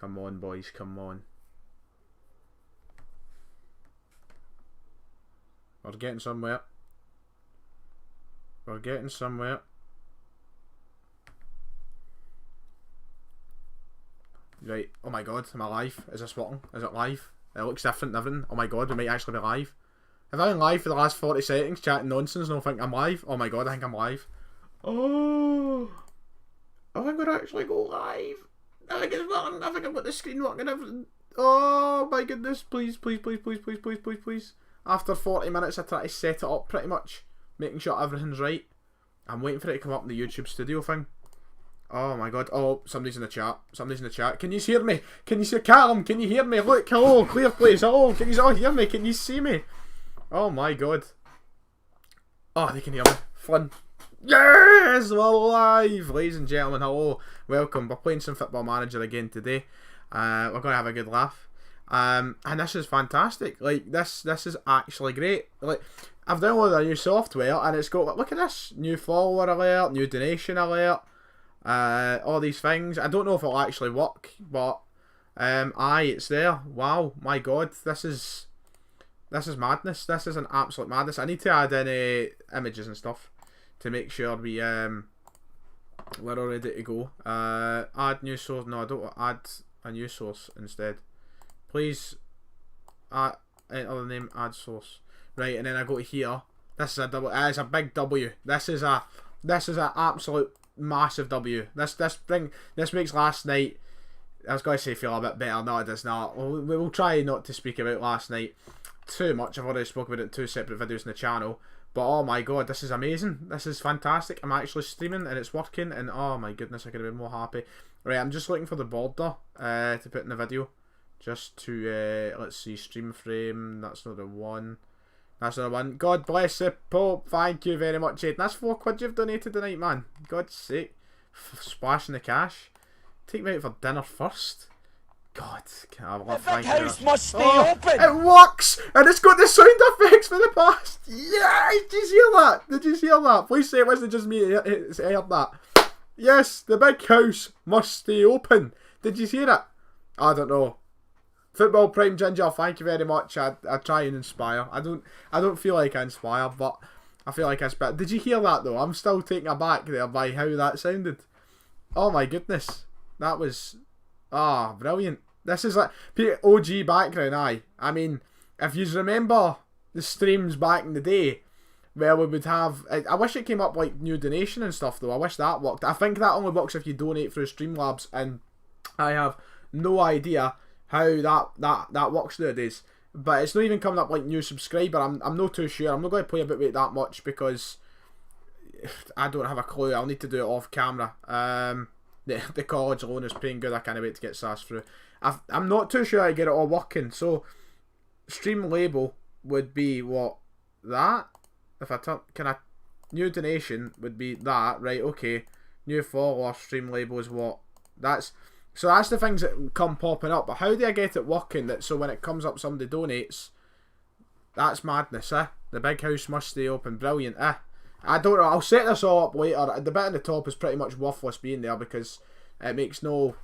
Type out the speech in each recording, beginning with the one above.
Come on, boys, come on. We're getting somewhere. We're getting somewhere. Right, oh my god, am I live? Is this working? Is it live? It looks different and everything. Oh my god, we might actually be live. Have I been live for the last 40 seconds chatting nonsense and I think I'm live? Oh my god, I think I'm live. Oh, I think we're actually go live. I think it's working. I think I've got the screen working and everything. Oh my goodness, please, please, please, please, please, please, please, please. After 40 minutes I try to set it up pretty much, making sure everything's right. I'm waiting for it to come up in the YouTube studio thing. Oh my god. Oh, somebody's in the chat. Somebody's in the chat. Can you hear me? Can you see Callum? Can you hear me? Look, hello, clear please. Hello, can you all hear me? Can you see me? Oh my god. Oh, they can hear me. Fun. Yes, we're live. Ladies and gentlemen, hello. Welcome. We're playing some Football Manager again today. We're going to have a good laugh. And this is fantastic. Like, this is actually great. Like, I've downloaded a new software and it's got, look at this. New follower alert, new donation alert. All these things. I don't know if it'll actually work, but aye, it's there. Wow, my god, this is madness. This is an absolute madness. I need to add in images and stuff to make sure we're all ready to go. Add new source. No, I don't want to add a new source instead. Please enter the name, add source. Right, and then I go to here. This is a double. It's a big W. This is an absolute massive W. This makes last night, I was going to say, feel a bit better. No, it does not. We will try not to speak about last night too much. I've already spoken about it in 2 separate videos on the channel. But oh my god, this is amazing. This is fantastic. I'm actually streaming and it's working. And oh my goodness, I could have been more happy. Right, I'm just looking for the border to put in the video. Just to, let's see, stream frame. That's not the one. That's another one. God bless the Pope. Thank you very much, Aiden. That's £4 you've donated tonight, man. God's sake. Splashing the cash. Take me out for dinner first. God. I love the big house must stay open. It works! And it's got the sound effects for the past. Yeah! Did you hear that? Did you hear that? Please say it wasn't just me who heard that. Yes, the big house must stay open. Did you hear it? I don't know. Football Prime Ginger, thank you very much. I try and inspire. I don't feel like I inspire, but I feel like I inspire. Did you hear that though? I'm still taken aback there by how that sounded. Oh my goodness. That was brilliant. This is like OG background, aye. I mean, if you remember the streams back in the day where we would have, I wish it came up like new donation and stuff though. I wish that worked. I think that only works if you donate through Streamlabs, and I have no idea how that works nowadays. But it's not even coming up like new subscriber. I'm not too sure. I'm not going to play about it that much because I don't have a clue. I'll need to do it off camera. The college loan is paying good. I can't wait to get SAS through. I'm not too sure how to get it all working. So stream label would be what? That? If I turn, new donation would be that, right? Okay. New follower stream label is what? So that's the things that come popping up. But how do I get it working that so when it comes up somebody donates, that's madness, eh? The big house must stay open. Brilliant, eh? I don't know. I'll set this all up later. The bit in the top is pretty much worthless being there because it makes no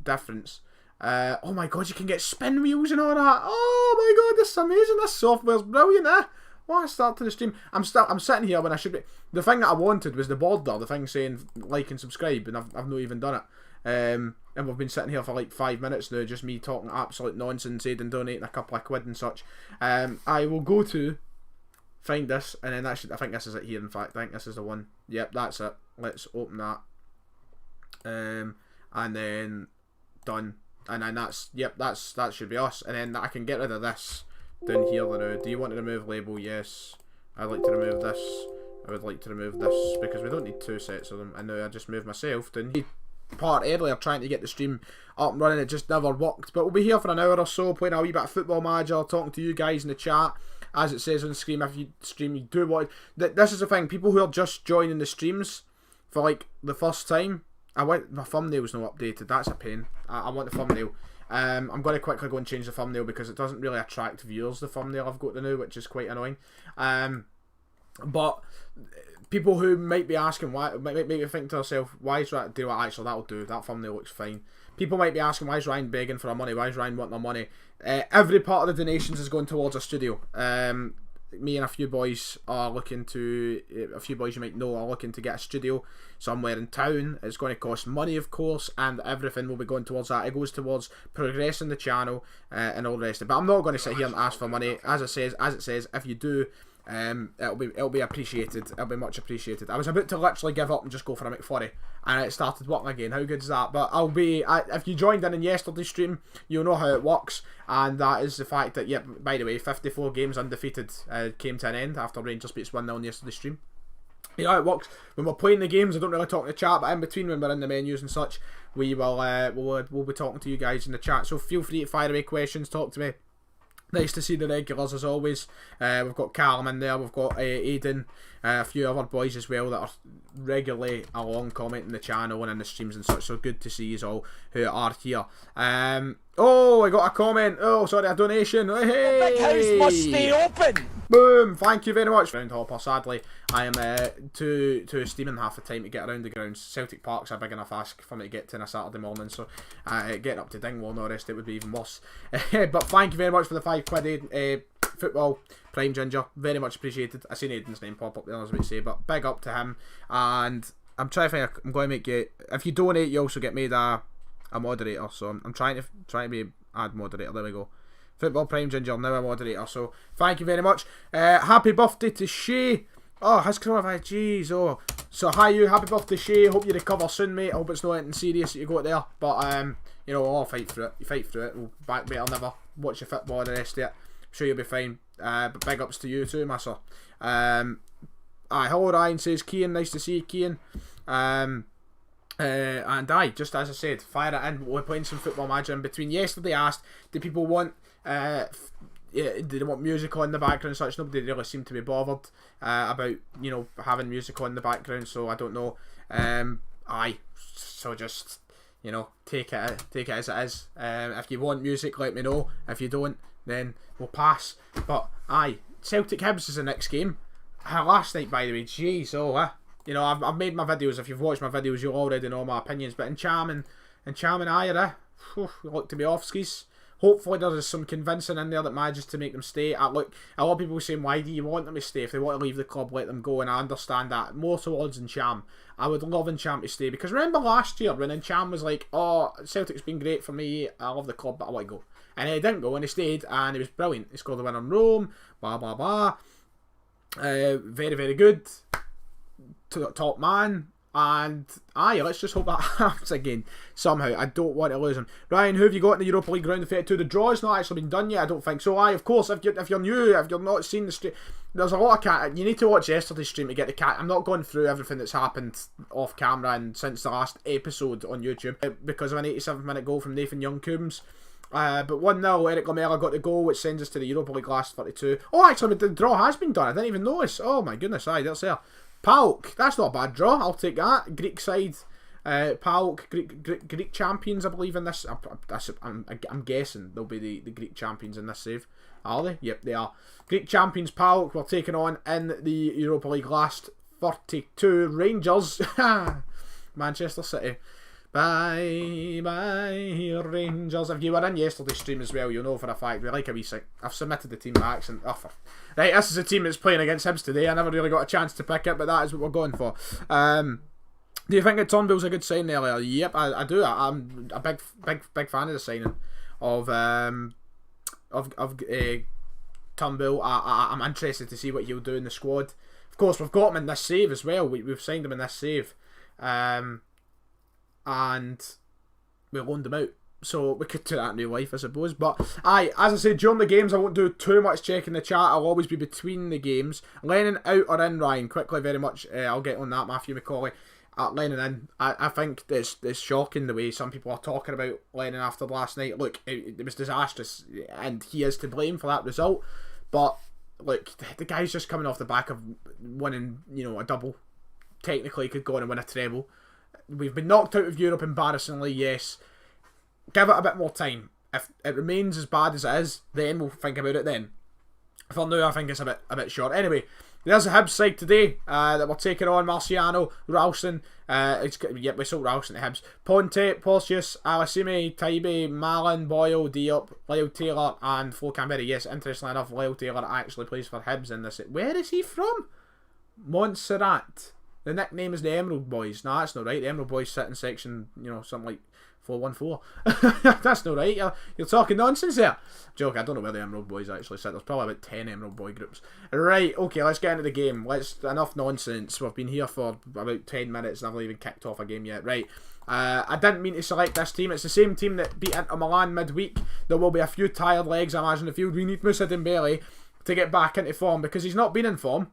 difference. Oh my god, you can get spin wheels and all that. Oh my god, this is amazing. This software's brilliant, eh? What a start to the stream. I'm sitting here when I should be. The thing that I wanted was the border, the thing saying like and subscribe, and I've not even done it. And we've been sitting here for like 5 minutes now, just me talking absolute nonsense, Aiden donating a couple of quid and such. I will go to find this, and then I think this is it here. In fact, I think this is the one. Yep, that's it. Let's open that. And then done. And then that should be us. And then I can get rid of this down here now. Do you want to remove label? Yes. I'd like to remove this. I would like to remove this because we don't need 2 sets of them. And now I just move myself down here. Part earlier trying to get the stream up and running, it just never worked, but we'll be here for an hour or so playing a wee bit of Football Manager, talking to you guys in the chat as it says on the screen. If you stream, you do what this is the thing, people who are just joining the streams for like the first time, my thumbnail's not updated. That's a pain. I want the thumbnail. I'm going to quickly go and change the thumbnail because it doesn't really attract viewers, the thumbnail I've got to now, which is quite annoying. But people who might be asking why, might be think to themselves, why is Ryan, do actually that'll do, that thumbnail looks fine. People might be asking, why is Ryan begging for our money, why is Ryan wanting our money? Every part of the donations is going towards a studio. Me and a few boys are looking to, a few boys you might know are looking to get a studio somewhere in town. It's going to cost money, of course, and everything will be going towards that. It goes towards progressing the channel and all the rest of it. But I'm not going to sit here and ask for money. As it says, if you do, it'll be appreciated. It'll be much appreciated. I was about to literally give up and just go for a McFlurry, and it started working again. How good is that? But if you joined in yesterday's stream, you'll know how it works, and that is the fact that, yep, by the way, 54 games undefeated came to an end after Rangers beats 1-0 in yesterday's stream. You know how it works. When we're playing the games, I don't really talk in the chat, but in between, when we're in the menus and such, we will we'll be talking to you guys in the chat. So feel free to fire away questions, talk to me. Nice to see the regulars as always. We've got Callum in there, we've got Aiden, a few other boys as well that are regularly along commenting the channel and in the streams and such, so good to see you all who are here. Oh, I got a comment. Oh, sorry, a donation. Hey! The big house must stay open! Boom! Thank you very much. Groundhopper, sadly, I am too steaming half the time to get around the grounds. Celtic Park's a big enough ask for me to get to on a Saturday morning, so getting up to Dingwall and all the rest, it would be even worse. But thank you very much for the £5, Football Prime Ginger, very much appreciated. I seen Aiden's name pop up there, I was about to say, but big up to him. And I'm trying to think, I'm going to make you, if you donate, you also get made a moderator, so I'm trying to be add moderator. There we go. Football Prime Ginger, now a moderator, so thank you very much. Happy birthday to Shay. Oh, his coronavirus, jeez, oh. So hi you, happy birthday Shay, hope you recover soon, mate. I hope it's not anything serious that you got there, but you know, I'll fight through it. You fight through it, we'll back better never. Watch your football and the rest of it. I'm sure you'll be fine. But big ups to you too, massa. Hello Ryan, says Kian, nice to see you, Kian. And just as I said, fire it in. We're playing some Football Manager in between. Yesterday I asked, do people want do they want music on in the background and such? Nobody really seemed to be bothered about, you know, having music on in the background, so I don't know. So just, you know, take it as it is. If you want music, let me know. If you don't, then we'll pass. But Celtic Hibs is the next game. Last night, by the way, jeez, you know, I've made my videos. If you've watched my videos, you'll already know my opinions. But in Cham and Ayer, look to be off skis. Hopefully there is some convincing in there that manages to make them stay. Look, a lot of people saying, why do you want them to stay? If they want to leave the club, let them go. And I understand that. More towards in Cham. I would love Cham to stay. Because remember last year when Cham was like, oh, Celtic's been great for me. I love the club, but I want to go. And he didn't go, and he stayed, and he was brilliant. He scored the win on Rome, blah, blah, blah. Very, very good. Top man. And let's just hope that happens again somehow. I don't want to lose him. Ryan, who have you got in the Europa League round of 32? The draw's not actually been done yet. I don't think so. Of course, if you're new, if you're not seen the stream, there's a lot of cat. You need to watch yesterday's stream to get the cat. I'm not going through everything that's happened off camera and since the last episode on YouTube because of an 87th minute goal from Nathan Young-Coombs. But 1-0, Eric Lamela got the goal, which sends us to the Europa League last 32. Oh, actually, the draw has been done. I didn't even notice. Oh my goodness, that's there. PAOK, that's not a bad draw. I'll take that. Greek side, PAOK, Greek champions, I believe in this. I'm guessing they'll be the Greek champions in this save. Are they? Yep, they are. Greek champions PAOK were taking on in the Europa League last 32. Rangers, Manchester City. Bye Rangers. If you were in yesterday's stream as well, you'll know for a fact we like a wee sick. I've submitted the team backs and right, this is the team that's playing against Hibs today. I never really got a chance to pick it, but that is what we're going for. Do you think that Turnbull's a good signing earlier? Yep, I do. I'm a big fan of the signing of Turnbull. I'm interested to see what he'll do in the squad. Of course, we've got him in this save as well. We've signed him in this save. And we loaned them out, so we could do that in real life, I suppose. But as I said, during the games I won't do too much checking the chat. I'll always be between the games. Lennon out or in, Ryan? Quickly, very much. I'll get on that. Matthew McCauley Lennon in. I think it's shocking the way some people are talking about Lennon after last night. Look, it was disastrous, and he is to blame for that result. But look, the guy's just coming off the back of winning, you know, a double. Technically, could go on and win a treble. We've been knocked out of Europe embarrassingly, yes. Give it a bit more time. If it remains as bad as it is, then we'll think about it then. For now, I think it's a bit short. Anyway, There's a Hibs side today that we're taking on Marciano, Ralston. We sold Ralston to Hibs. Ponte, Porcius, Alasime, Taibe, Malin, Boyle, Diop, Lyle Taylor, and Flo Canberra. Yes, interestingly enough, Lyle Taylor actually plays for Hibs in this. Where is he from? Montserrat. The nickname is the Emerald Boys. No, that's not right. The Emerald Boys sit in section, something like 414. That's not right. You're talking nonsense there. Joke, I don't know where the Emerald Boys actually sit. There's probably about 10 Emerald Boy groups. Right, okay, let's get into the game. Enough nonsense. We've been here for about 10 minutes and I've not even kicked off a game yet. Right, I didn't mean to select this team. It's the same team that beat Inter Milan midweek. There will be a few tired legs, I imagine, in the field. We need Moussa Dembele to get back into form because he's not been in form.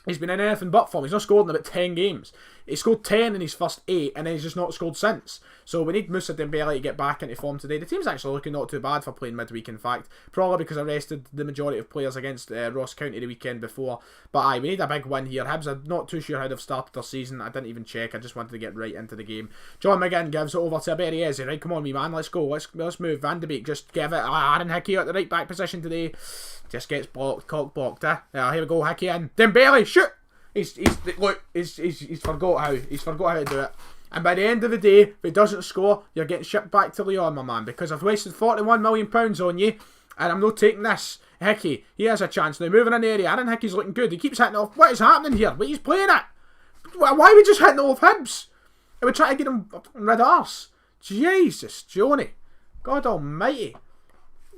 He's been in anything but form. He's not scored in about 10 games. He scored 10 in his first 8 and then he's just not scored since. So we need Moussa Dembele to get back into form today. The team's actually looking not too bad for playing midweek, in fact. Probably because I rested the majority of players against Ross County the weekend before. But we need a big win here. Hibs, I'm not too sure how they've started their season. I didn't even check. I just wanted to get right into the game. John McGinn gives it over to Aberieze. Right, come on, me man. Let's go. Let's move. Van de Beek, just give it. Aaron Hickey at the right back position today. Just gets blocked. Cock blocked. Here we go. Hickey in. Dembele, shoot! He's forgot how to do it. And by the end of the day, if he doesn't score, you're getting shipped back to Lyon, my man, because I've wasted £41 million on you, and I'm not taking this. Hickey, he has a chance now. Moving in the area, Aaron Hickey's looking good. He keeps hitting it off. What is happening here? What he's playing at? Why are we just hitting it off Hibs? Are we trying to get him rid of us? Jesus, Johnny. God almighty.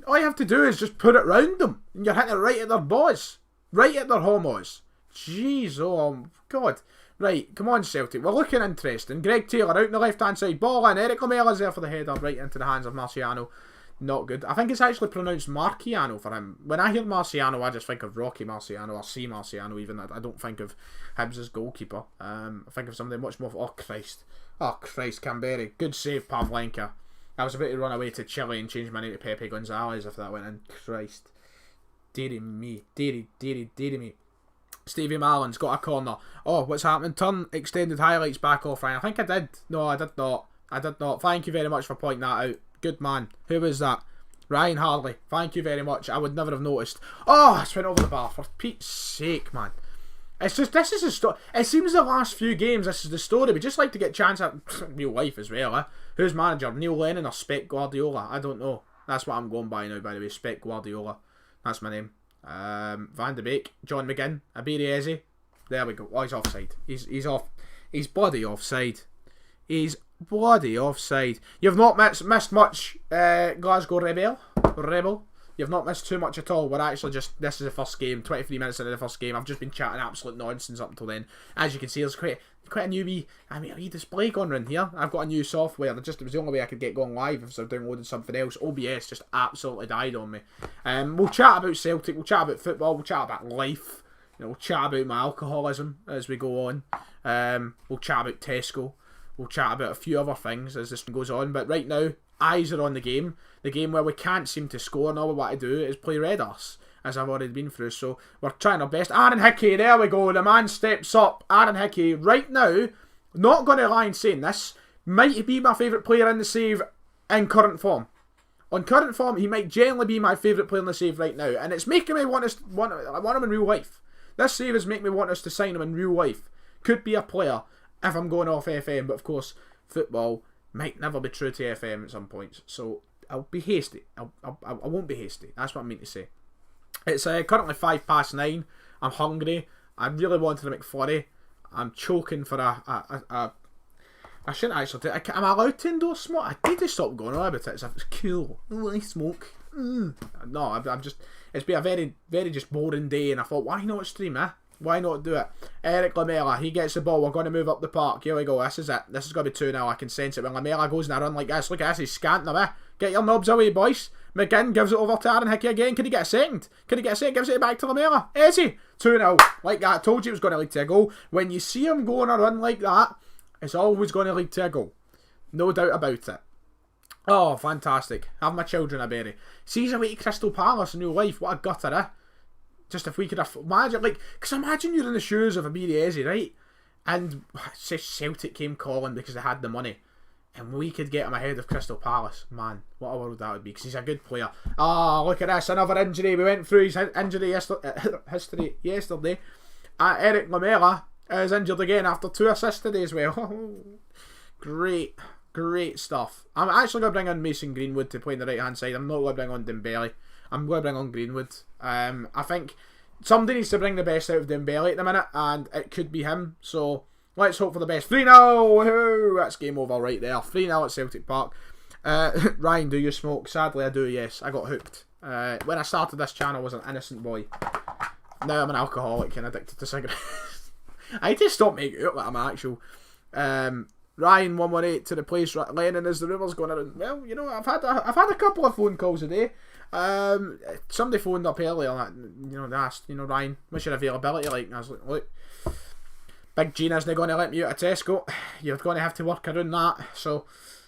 All you have to do is just put it round them, and you're hitting it right at their boys. Right at their homos. Jeez, oh God. Right, come on Celtic, we're looking interesting. Greg Taylor out on the left hand side, ball in. Eric Lamela's there for the header, right into the hands of Marciano. Not good. I think it's actually pronounced Marciano for him. When I hear Marciano, I just think of Rocky Marciano, or C Marciano even. I don't think of Hibs' goalkeeper. I think of somebody much more... Oh Christ, Canberra. Good save, Pavlenka. I was about to run away to Chile and change my name to Pepe Gonzalez if that went in. Christ. Deary me. Deary me. Stevie Marlin's got a corner. Oh, what's happening? Turn extended highlights back off, Ryan. I think I did. No, I did not. Thank you very much for pointing that out. Good man. Who was that? Ryan Harley. Thank you very much. I would never have noticed. Oh, I just went over the bar. For Pete's sake, man. It's just, this is a story. It seems the last few games, this is the story. We just like to get chance at real life as well, eh? Who's manager? Neil Lennon or Spec Guardiola? I don't know. That's what I'm going by now, by the way. Spec Guardiola. That's my name. Van de Beek, John McGinn, Aberieze. There we go. Oh, he's offside. He's off. He's bloody offside. He's bloody offside. You've not missed much, Glasgow Rebel. You've not missed too much at all. We're actually just... This is the first game. 23 minutes into the first game. I've just been chatting absolute nonsense up until then. As you can see, there's quite a new wee display going around here. I've got a new software. It was the only way I could get going live if I was downloading something else. OBS just absolutely died on me. We'll chat about Celtic. We'll chat about football. We'll chat about life. We'll chat about my alcoholism as we go on. We'll chat about Tesco. We'll chat about a few other things as this goes on. But right now, eyes are on the game. The game where we can't seem to score, and all we want to do is play red arse, as I've already been through. So we're trying our best. Aaron Hickey, there we go. The man steps up. Aaron Hickey, right now, not going to lie and saying this, might be my favourite player in the save in current form. On current form, he might generally be my favourite player in the save right now, and it's making me want him in real life. This save is making me want us to sign him in real life. Could be a player if I'm going off FM, but of course, football might never be true to FM at some points. So I'll be hasty. I won't be hasty. That's what I mean to say. It's currently 9:05. I'm hungry. I really wanted a McFlurry. I'm choking for a I shouldn't actually do it. Am I allowed to endorse smoke? I need to stop going on about it. It's cool. Oh, I smoke. No, I'm just... It's been a very, very just boring day, and I thought, why not stream, eh? Why not do it? Eric Lamela, he gets the ball. We're going to move up the park. Here we go. This is it. This is going to be 2-0. I can sense it. When Lamela goes in a run like this, look at this. He's scanting them, eh? Get your knobs away, boys. McGinn gives it over to Aaron Hickey again. Can he get a second? Gives it back to Lamela. Is he? 2-0. Like that. I told you it was going to lead to a goal. When you see him go on a run like that, it's always going to lead to a goal. No doubt about it. Oh, fantastic. Have my children a berry. Sees away to Crystal Palace in real life. What a gutter, eh? Just if we could have... Imagine, like... Because imagine you're in the shoes of Aberieze, right? And say Celtic came calling because they had the money. And we could get him ahead of Crystal Palace. Man, what a world that would be. Because he's a good player. Oh, look at this. Another injury. We went through his injury history yesterday. Eric Lamela is injured again after 2 assists today as well. Great stuff. I'm actually going to bring on Mason Greenwood to play on the right hand side. I'm not going to bring on Dembele. I'm going to bring on Greenwood. I think somebody needs to bring the best out of Dembele at the minute, and it could be him. So let's hope for the best. 3-0! That's game over right there. 3-0 at Celtic Park. Ryan, do you smoke? Sadly, I do, yes. I got hooked. When I started this channel, I was an innocent boy. Now I'm an alcoholic and addicted to cigarettes. I need to stop making it up like I'm actual. Ryan 118 to replace Lennon as the rumours going around. Well, you know, I've had a couple of phone calls today. Somebody phoned up earlier and they asked, Ryan, what's your availability like? And I was like, look, Big Gina's not going to let me out of Tesco. You're going to have to work around that. So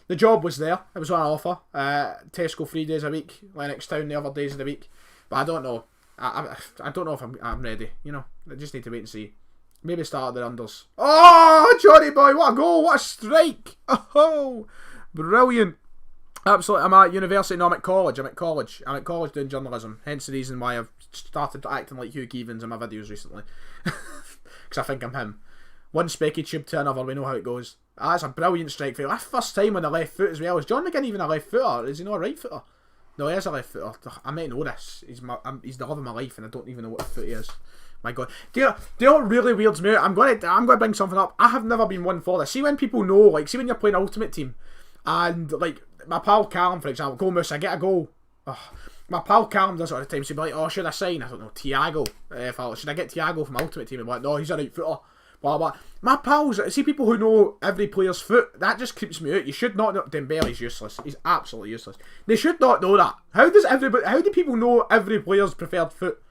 the job was there. It was on offer. Tesco 3 days a week. Lennoxtown the other days of the week. But I don't know. I don't know if I'm ready. I just need to wait and see. Maybe start at the unders. Oh, Johnny boy, what a goal, what a strike. Oh, brilliant. Absolutely. I'm at university, no, I'm at college. I'm at college doing journalism. Hence the reason why I've started acting like Hugh Keevins in my videos recently. Because I think I'm him. One specky tube to another, we know how it goes. That's a brilliant strike for you. That's first time on the left foot as well. Is John McGinn even a left footer? Is he not a right footer? No, he is a left footer. I might know this. He's the love of my life and I don't even know what foot he is. My God. Do you know what really weirds me out? I'm going to bring something up. I have never been one for this. See when people know, like, see when you're playing Ultimate Team and, like, my pal Callum, for example, go Moose, I get a goal. Oh, my pal Callum does it all the time. So he'd be like, oh, should I sign? I don't know, Thiago. Should I get Thiago from Ultimate Team? I'm like, no, he's a right footer. Blah, blah. My pals, see people who know every player's foot, that just creeps me out. You should not know. Dembele's useless. He's absolutely useless. They should not know that. How do people know every player's preferred foot?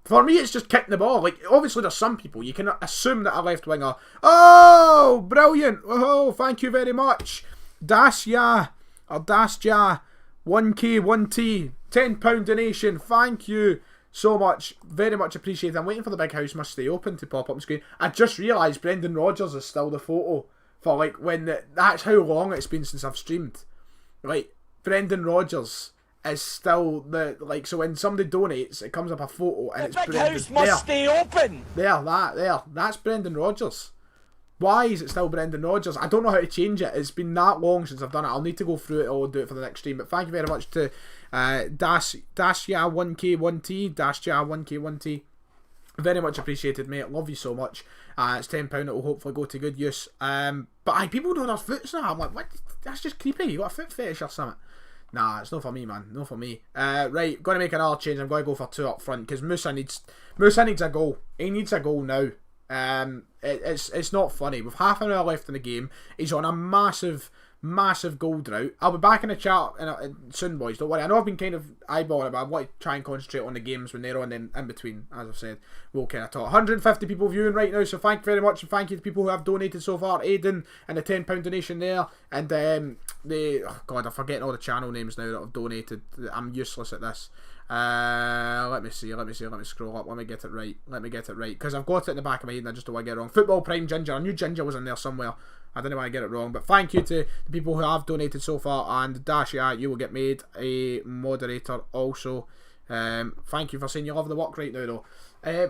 For me, it's just kicking the ball. Like, obviously, there's some people, you can assume that a left winger, oh, brilliant, oh, thank you very much, Dasya, 1k, 1t, £10 donation, thank you so much, very much appreciated. I'm waiting for the big house must stay open to pop up on screen. I just realised Brendan Rodgers is still the photo for, like, that's how long it's been since I've streamed. Like, Brendan Rodgers is still so when somebody donates, it comes up a photo and it's big house must stay open. That's Brendan Rodgers. Why is it still Brendan Rodgers? I don't know how to change it. It's been that long since I've done it. I'll need to go through it or do it for the next stream. But thank you very much to Dasya 1k 1t, Dasya 1k 1t. Very much appreciated, mate. Love you so much. It's £10. It will hopefully go to good use. But people know their foots now. I'm like, what? That's just creepy. You got a foot fetish or something? Nah, it's not for me, man. Not for me. Right, going to make another change. I'm going to go for 2 up front because Musa needs a goal. He needs a goal now. It's not funny. With half an hour left in the game, he's on a massive goal drought. I'll be back in the chat soon, boys. Don't worry. I know I've been kind of eyeballing it, but I want to try and concentrate on the games when they're on. Then in between, as I've said, we'll kind of talk. 150 people viewing right now, so thank you very much, and thank you to people who have donated so far. Aiden and the £10 donation there, and oh God, I'm forgetting all the channel names now that have donated. I'm useless at this. Let me see. Let me scroll up. Let me get it right. Because I've got it in the back of my head and I just don't want to get it wrong. Football Prime Ginger. I knew Ginger was in there somewhere. I didn't want to get it wrong. But thank you to the people who have donated so far. And Dasha, you will get made a moderator also. Thank you for saying you love the work right now though.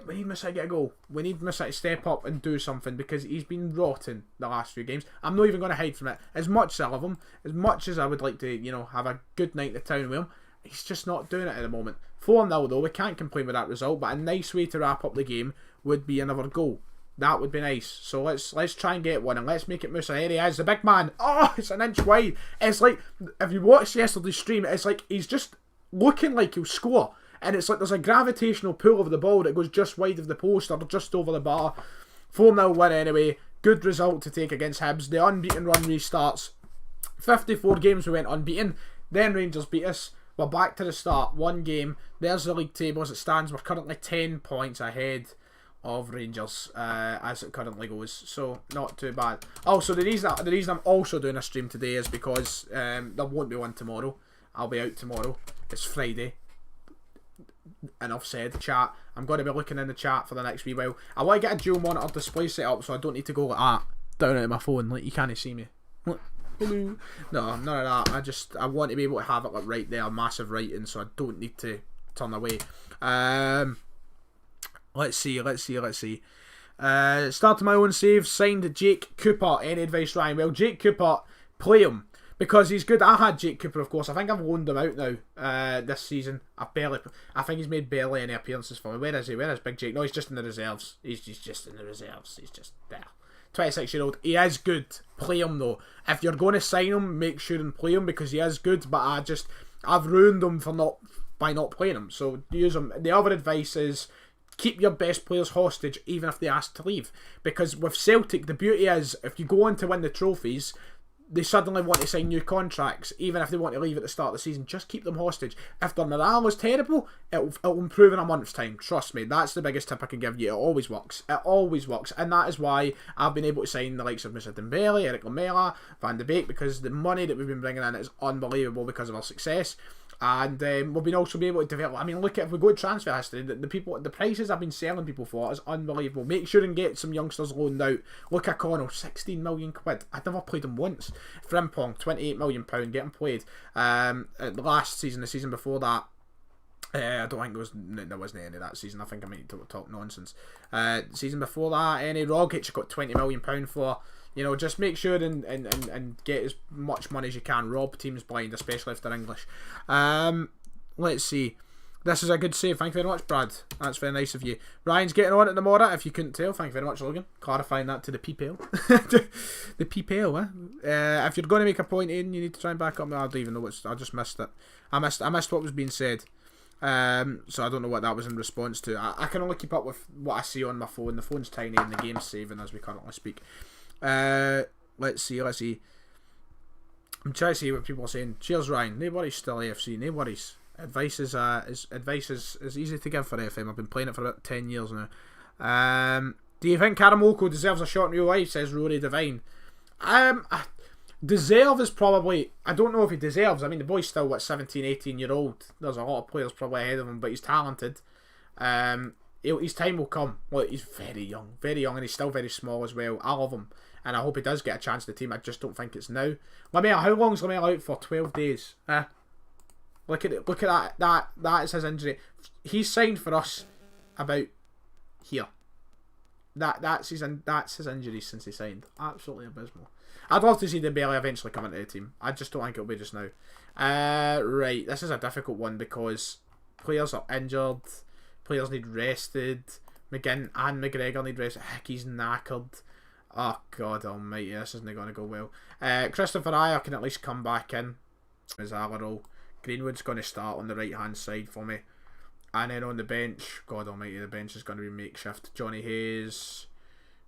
We need Musa to get a goal. We need Musa to step up and do something because he's been rotten the last few games. I'm not even going to hide from it. As much as I love him, as much as I would like to, have a good night in the town with him, he's just not doing it at the moment. 4-0 though, we can't complain with that result, but a nice way to wrap up the game would be another goal. That would be nice. So let's try and get one and let's make it Musa. Here he is, the big man. Oh, it's an inch wide. It's like, if you watched yesterday's stream, it's like he's just looking like he'll score. And it's like there's a gravitational pull of the ball that goes just wide of the post or just over the bar. 4-0 win anyway. Good result to take against Hibs. The unbeaten run restarts. 54 games we went unbeaten. Then Rangers beat us. We're back to the start. 1 game. There's the league table as it stands. We're currently 10 points ahead of Rangers as it currently goes. So not too bad. Also, the reason I'm also doing a stream today is because there won't be one tomorrow. I'll be out tomorrow. It's Friday. Enough said. Chat. I'm going to be looking in the chat for the next wee while. I want to get a dual monitor display set up so I don't need to go like that down out of my phone. Like you can't see me. No, none of that. I want to be able to have it like right there, massive writing, so I don't need to turn away. Let's see. Starting my own save, signed Jake Cooper. Any advice, Ryan? Well, Jake Cooper, play him. Because he's good. I had Jake Cooper, of course. I think I've loaned him out now this season. I think he's made barely any appearances for me. Where is he? Where is Big Jake? No, he's just in the reserves. He's just in the reserves. He's just there. 26-year-old. He is good. Play him though. If you're going to sign him, make sure and play him because he is good. But I've ruined him by not playing him. So use him. The other advice is keep your best players hostage even if they ask to leave. Because with Celtic, the beauty is if you go on to win the trophies, they suddenly want to sign new contracts, even if they want to leave at the start of the season. Just keep them hostage. If their morale is terrible, it'll improve in a month's time. Trust me, that's the biggest tip I can give you. It always works. It always works. And that is why I've been able to sign the likes of Mr. Dembele, Eric Lamela, Van de Beek, because the money that we've been bringing in is unbelievable because of our success. And we've been also be able to develop. I mean, look at if we go to transfer history, the prices I've been selling people for is unbelievable. Make sure and get some youngsters loaned out. Look at Connell, 16 million quid. I'd never played him once. Frimpong, 28 million pound, getting played. Last season, the season before that, I don't think there wasn't any that season. I think I might talk nonsense. Season before that, any Rogic got 20 million pound for. You know, just make sure and get as much money as you can. Rob teams blind, especially if they're English. Let's see. This is a good save. Thank you very much, Brad. That's very nice of you. Ryan's getting on at the Mora, if you couldn't tell. Thank you very much, Logan. Clarifying that to the people. The people, eh? If you're going to make a point, Aiden, you need to try and back up. I don't even know what's... I just missed it. I missed what was being said. So I don't know what that was in response to. I can only keep up with what I see on my phone. The phone's tiny and the game's saving as we currently speak. Let's see. I'm trying to see what people are saying. Cheers, Ryan. No worries, still AFC. No worries. Advice is easy to give for FM. I've been playing it for about 10 years now. Do you think Karamoko deserves a shot in real life? Says Rory Devine. Deserve is probably... I don't know if he deserves. I mean, the boy's still, 17, 18 year old. There's a lot of players probably ahead of him, but he's talented. His time will come. Well, he's very young, and he's still very small as well. I love him, and I hope he does get a chance to the team. I just don't think it's now. Lamela, how long's Lamela out for? 12 days. Look at it. Look at that. That is his injury. He's signed for us about here. That's his injury since he signed. Absolutely abysmal. I'd love to see Dembele eventually come into the team. I just don't think it'll be just now. Right, this is a difficult one because players are injured. Players need rested. McGinn and McGregor need rest. Hickey's knackered. Oh, God almighty, this isn't going to go well. Christopher Ayer can at least come back in as Allarol. Greenwood's going to start on the right-hand side for me. And then on the bench, God almighty, the bench is going to be makeshift. Johnny Hayes,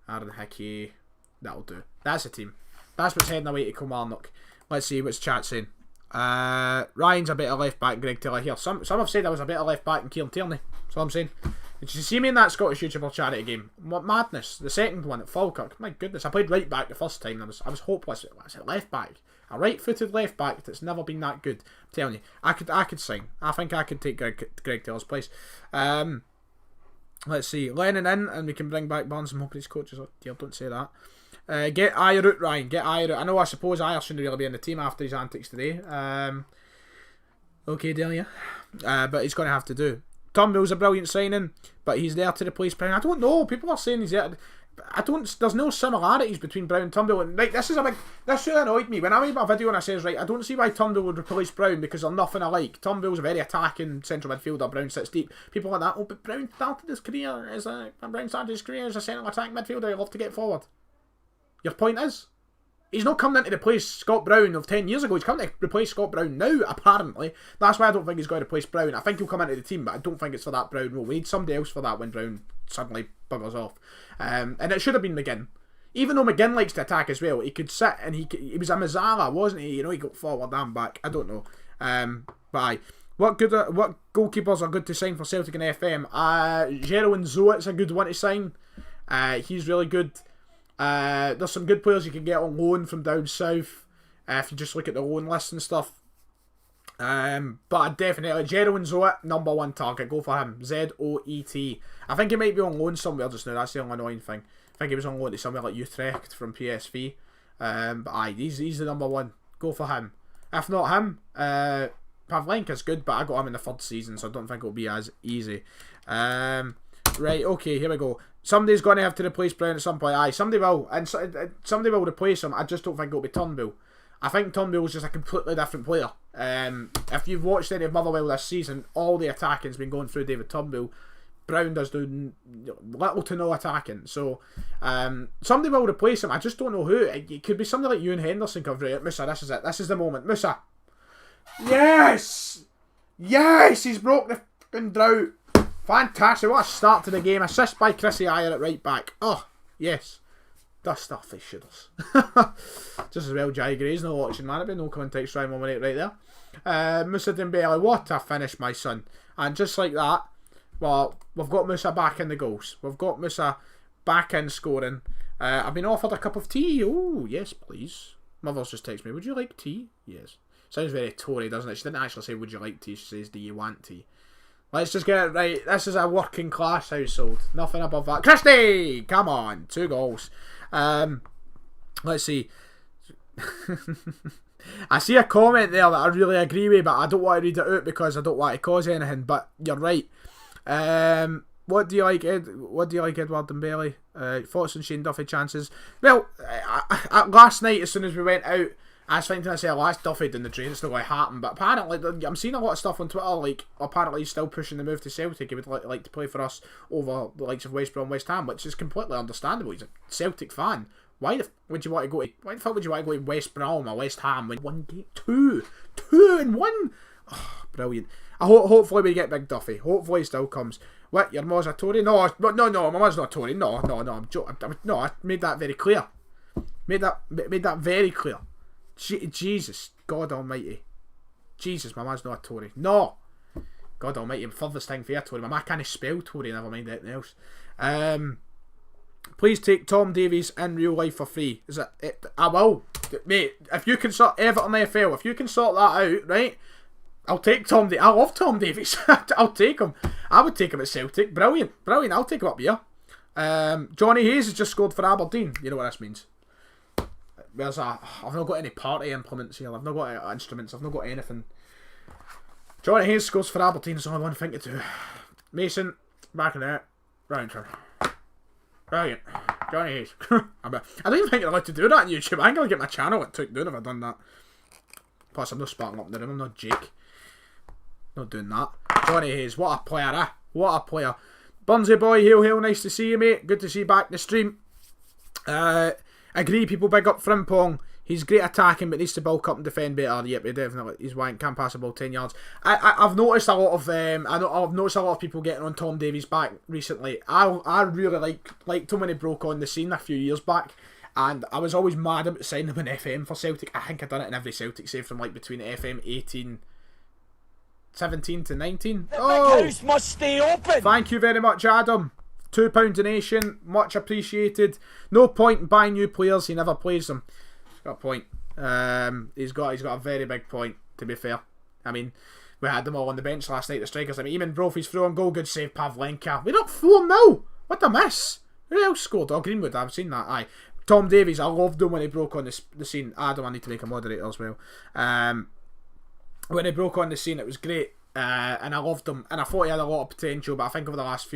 Aaron Hickey. That'll do. That's a team. That's what's heading away to Kilmarnock. Let's see what's chat saying. Ryan's a better left back, Greg Taylor here. Some have said I was a better left back than Kieran Tierney. That's what I'm saying. Did you see me in that Scottish YouTuber charity game? What madness. The second one at Falkirk. My goodness, I played right back the first time. I was hopeless. I said left back. A right-footed left back that's never been that good. I'm telling you, I could sing. I think I could take Greg Taylor's place. Let's see. Lennon in, and we can bring back Barnes. I'm hoping his coaches are dear, don't say that. Get Ayer out, Ryan. Get Ayer out. I suppose Ayer shouldn't really be in the team after his antics today. Okay, Delia. But he's going to have to do. Turnbull's a brilliant signing, but he's there to replace Brown. I don't know. People are saying he's there. There's no similarities between Brown and Turnbull. And right, this really annoyed me. When I made my video and I says, right, I don't see why Turnbull would replace Brown because they're nothing alike. Turnbull's a very attacking central midfielder. Brown sits deep. People like that. Oh, but Brown started his career as a central attacking midfielder. He'll love to get forward. Your point is, he's not coming in to replace Scott Brown of 10 years ago. He's coming to replace Scott Brown now, apparently. That's why I don't think he's going to replace Brown. I think he'll come into the team, but I don't think it's for that Brown role. We need somebody else for that when Brown suddenly buggers off. And it should have been McGinn. Even though McGinn likes to attack as well, he could sit and he was a Mazzara, wasn't he? You know, he got forward and back. I don't know. But aye. What goalkeepers are good to sign for Celtic and FM? Jero and Zoet's a good one to sign. He's really good. There's some good players you can get on loan from down south if you just look at the loan list and stuff. But definitely Jero and Zoet, number one target. Go for him. Zoet. I think he might be on loan somewhere just now. That's the only annoying thing. I think he was on loan to somewhere like Utrecht from PSV. But aye, he's the number one. Go for him. If not him, Pavlenka's good, but I got him in the third season, so I don't think it'll be as easy. Right, okay, here we go. Somebody's going to have to replace Brown at some point. Aye, somebody will. And somebody will replace him. I just don't think it'll be Turnbull. I think Turnbull's just a completely different player. If you've watched any of Motherwell this season, all the attacking's been going through David Turnbull. Brown does do little to no attacking. So, somebody will replace him. I just don't know who. It could be somebody like Ewan Henderson covering it. Musa, this is it. This is the moment. Musa. Yes! Yes! He's broke the fucking drought. Fantastic. What a start to the game. Assist by Chrissy Ayer at right back. Oh, yes. Dust off his shoulders. Just as well Jai Gray's not watching, man. It'd be no context trying 1 minute right there. Musa Dembele, what a finish, my son. And just like that, well, we've got Musa back in the goals. We've got Musa back in scoring. I've been offered a cup of tea. Oh, yes, please. Mother's just texted me, would you like tea? Yes. Sounds very Tory, doesn't it? She didn't actually say, would you like tea? She says, do you want tea? Let's just get it right. This is a working class household. Nothing above that. Christie! Come on. 2 goals. Let's see. I see a comment there that I really agree with, but I don't want to read it out because I don't want to cause anything. But you're right. What do you like, Edward Dembele? Thoughts on Shane Duffy chances? Well, last night as soon as we went out, I was thinking to myself, last Duffy in the drain, it's not going to happen. But apparently, I'm seeing a lot of stuff on Twitter, like, apparently he's still pushing the move to Celtic. He would like to play for us over the likes of West Brom, West Ham, which is completely understandable. He's a Celtic fan. Why the fuck would you want to go to West Brom or West Ham when one game? Two and one? Oh, brilliant. Hopefully we get Big Duffy. Hopefully he still comes. What, your mum's a Tory? No, my mum's not a Tory. No, I'm joking. No, I made that very clear. Made that very clear. Jesus, God Almighty. Jesus, my man's not a Tory. No! God Almighty, furthest thing for you, Tory. My man can't spell Tory, never mind anything else. Please take Tom Davies in real life for free. Is it? I will. Mate, if you can sort Everton FL, if you can sort that out, right? I'll take Tom Davies. I love Tom Davies. I'll take him. I would take him at Celtic. Brilliant. I'll take him up here. Johnny Hayes has just scored for Aberdeen. You know what this means. I've not got any party implements here. I've not got instruments. I've not got anything. Johnny Hayes scores for Aberdeen. That's all I want to think to do. Mason, back in there. Brilliant. Johnny Hayes. I don't even think I'd like to do that on YouTube. I'm going to get my channel it took down if I'd done that. Plus, I'm not sparking up in the room. I'm not Jake. Not doing that. Johnny Hayes. What a player, eh? What a player. Burnsy boy, hail, nice to see you, mate. Good to see you back in the stream. Agree, people big up Frimpong. He's great attacking, but needs to bulk up and defend better. Yep, he definitely. He's wank, can't pass the ball 10 yards. I've noticed a lot of I've noticed a lot of people getting on Tom Davies back recently. I really liked him when he broke on the scene a few years back, and I was always mad about signing him in FM for Celtic. I think I've done it in every Celtic save from like between FM 17 to 19. The big house must stay open. Thank you very much, Adam. £2 donation, much appreciated. No point in buying new players, he never plays them. He's got a point. He's got a very big point, to be fair. I mean, we had them all on the bench last night, the strikers. I mean, even Brophy's through on goal, good save, Pavlenka. We're up 4-0. What a miss. Who else scored? Oh, Greenwood, I've seen that, aye. Tom Davies, I loved him when he broke on the scene. Adam, I need to make a moderator as well. When he broke on the scene, it was great. And I loved him, and I thought he had a lot of potential, but I think over the last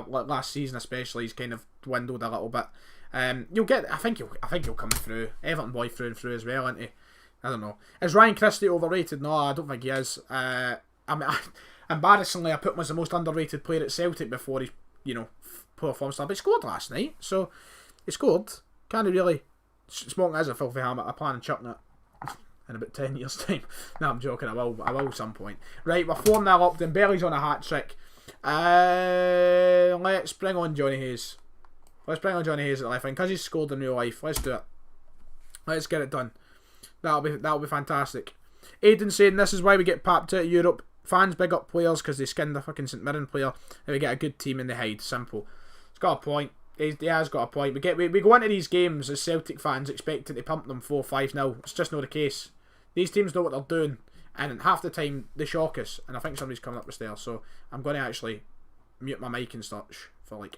last season especially, he's kind of dwindled a little bit. I think he'll come through. Everton boy through and through as well, isn't he? I don't know. Is Ryan Christie overrated? No, I don't think he is. Embarrassingly, I put him as the most underrated player at Celtic before he, poor form stuff. But he scored last night, so he scored. Can't he really? Smoking as a filthy helmet. I plan on chucking it in about 10 years' time. No, I'm joking. I will at some point. Right, we're 4-0 up. Dembele's on a hat-trick. Let's bring on Johnny Hayes. Let's bring on Johnny Hayes at left wing, because he's scored in real life. Let's do it. Let's get it done. That'll be fantastic. Aidan saying this is why we get papped out of Europe. Fans big up players because they skinned the fucking St Mirren player, and we get a good team in the hide. Simple. It's got a point. He has got a point. We go into these games as Celtic fans expecting to pump them 4-5-0. It's just not the case. These teams know what they're doing, and half the time they shock us. And I think somebody's coming up the stairs, so I'm going to actually mute my mic and such for like.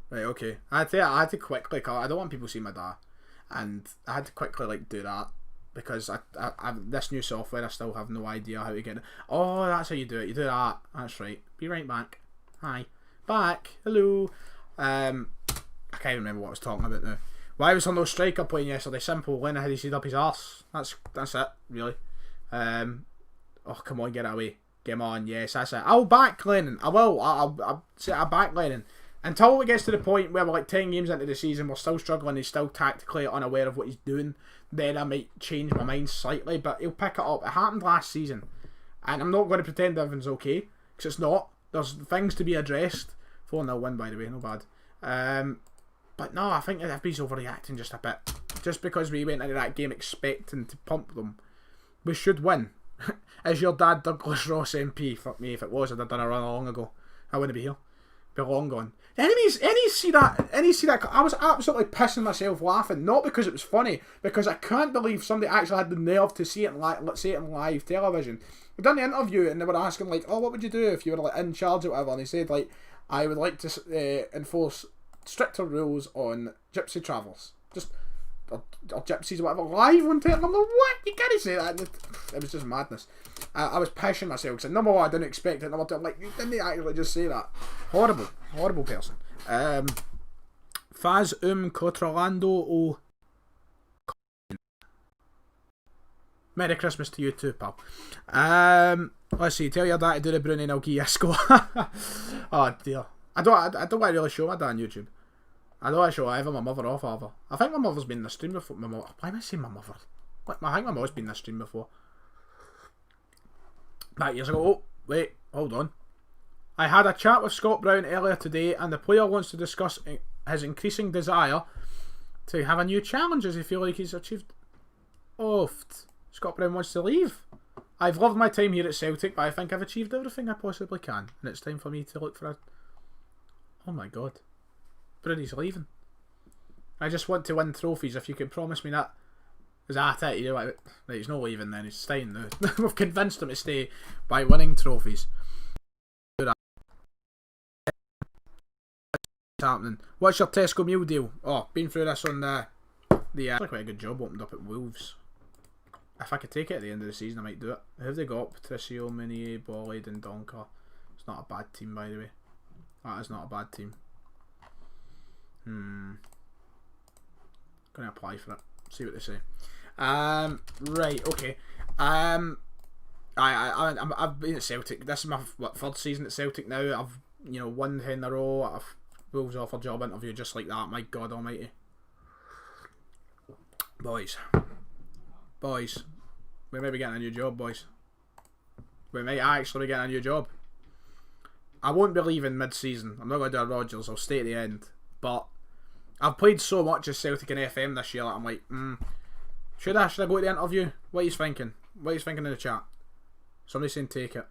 Right, okay. I had to quickly call. I don't want people seeing my dad, and I had to quickly like do that because I this new software I still have no idea how to get it. Oh, that's how you do it. You do that. That's right. Be right back. Hi, back. Hello. I can't remember what I was talking about now. Why was there no striker playing yesterday? Simple. Lennon had his head up his arse. That's it. Really. Oh come on, get it away. Game on. Yes, that's it. I'll back Lennon. I will. I'll back Lennon. Until it gets to the point where we're like 10 games into the season, we're still struggling, he's still tactically unaware of what he's doing, then I might change my mind slightly, but he'll pick it up. It happened last season, and I'm not going to pretend everything's okay, because it's not. There's things to be addressed. 4-0 win, by the way, no bad. But no, I think FB's overreacting just a bit. Just because we went into that game expecting to pump them, we should win. Is your dad Douglas Ross MP? Fuck me, if it was, I'd have done a run long ago. I wouldn't be here. Be long gone. Any see that? I was absolutely pissing myself laughing, not because it was funny, because I can't believe somebody actually had the nerve to see it in live television. We done the interview and they were asking like, oh, what would you do if you were like in charge or whatever? And he said like, I would like to enforce stricter rules on gypsy travellers, just or gypsies or whatever, live on television. I'm like, what? You can't say that. It was just madness. I was pissing myself because number one, I didn't expect it. Number two, I'm like, you didn't actually just say that. Horrible person. Faz Controlando o. Merry Christmas to you too, pal. Let's see. Tell your dad to do the Brunei and I'll give you a score. Oh dear. I don't want to really show my dad on YouTube. I don't want to show either my mother or father. I think my mother's been in the stream before. Why am I saying my mother? I think my mother's been in the stream before. That years ago. Oh, wait, hold on. I had a chat with Scott Brown earlier today, and the player wants to discuss his increasing desire to have a new challenge as he feels like he's achieved. Scott Brown wants to leave. I've loved my time here at Celtic, but I think I've achieved everything I possibly can, and it's time for me to look for a. Oh my god. Brunei's leaving. I just want to win trophies. If you can promise me that. Is that it? You know, right, he's not leaving then, he's staying now. We've convinced him to stay by winning trophies. What's happening? What's your Tesco meal deal? Oh, been through this on the quite a good job opened up at Wolves. If I could take it at the end of the season, I might do it. Who have they got? Patricio, Meunier, Bollard and Donker. It's not a bad team, by the way. That is not a bad team. Gonna apply for it. See what they say. Right, okay. I've been at Celtic. This is my third season at Celtic now. I've won 10 in a row. I've Wolves offered job interview just like that. My God Almighty, boys, we may be getting a new job, boys. We may actually be getting a new job. I won't be leaving mid-season. I'm not going to do a Rodgers. I'll stay at the end. But I've played so much as Celtic and FM this year that I'm like, should I go to the interview? What are you thinking? What are you thinking in the chat? Somebody saying take it.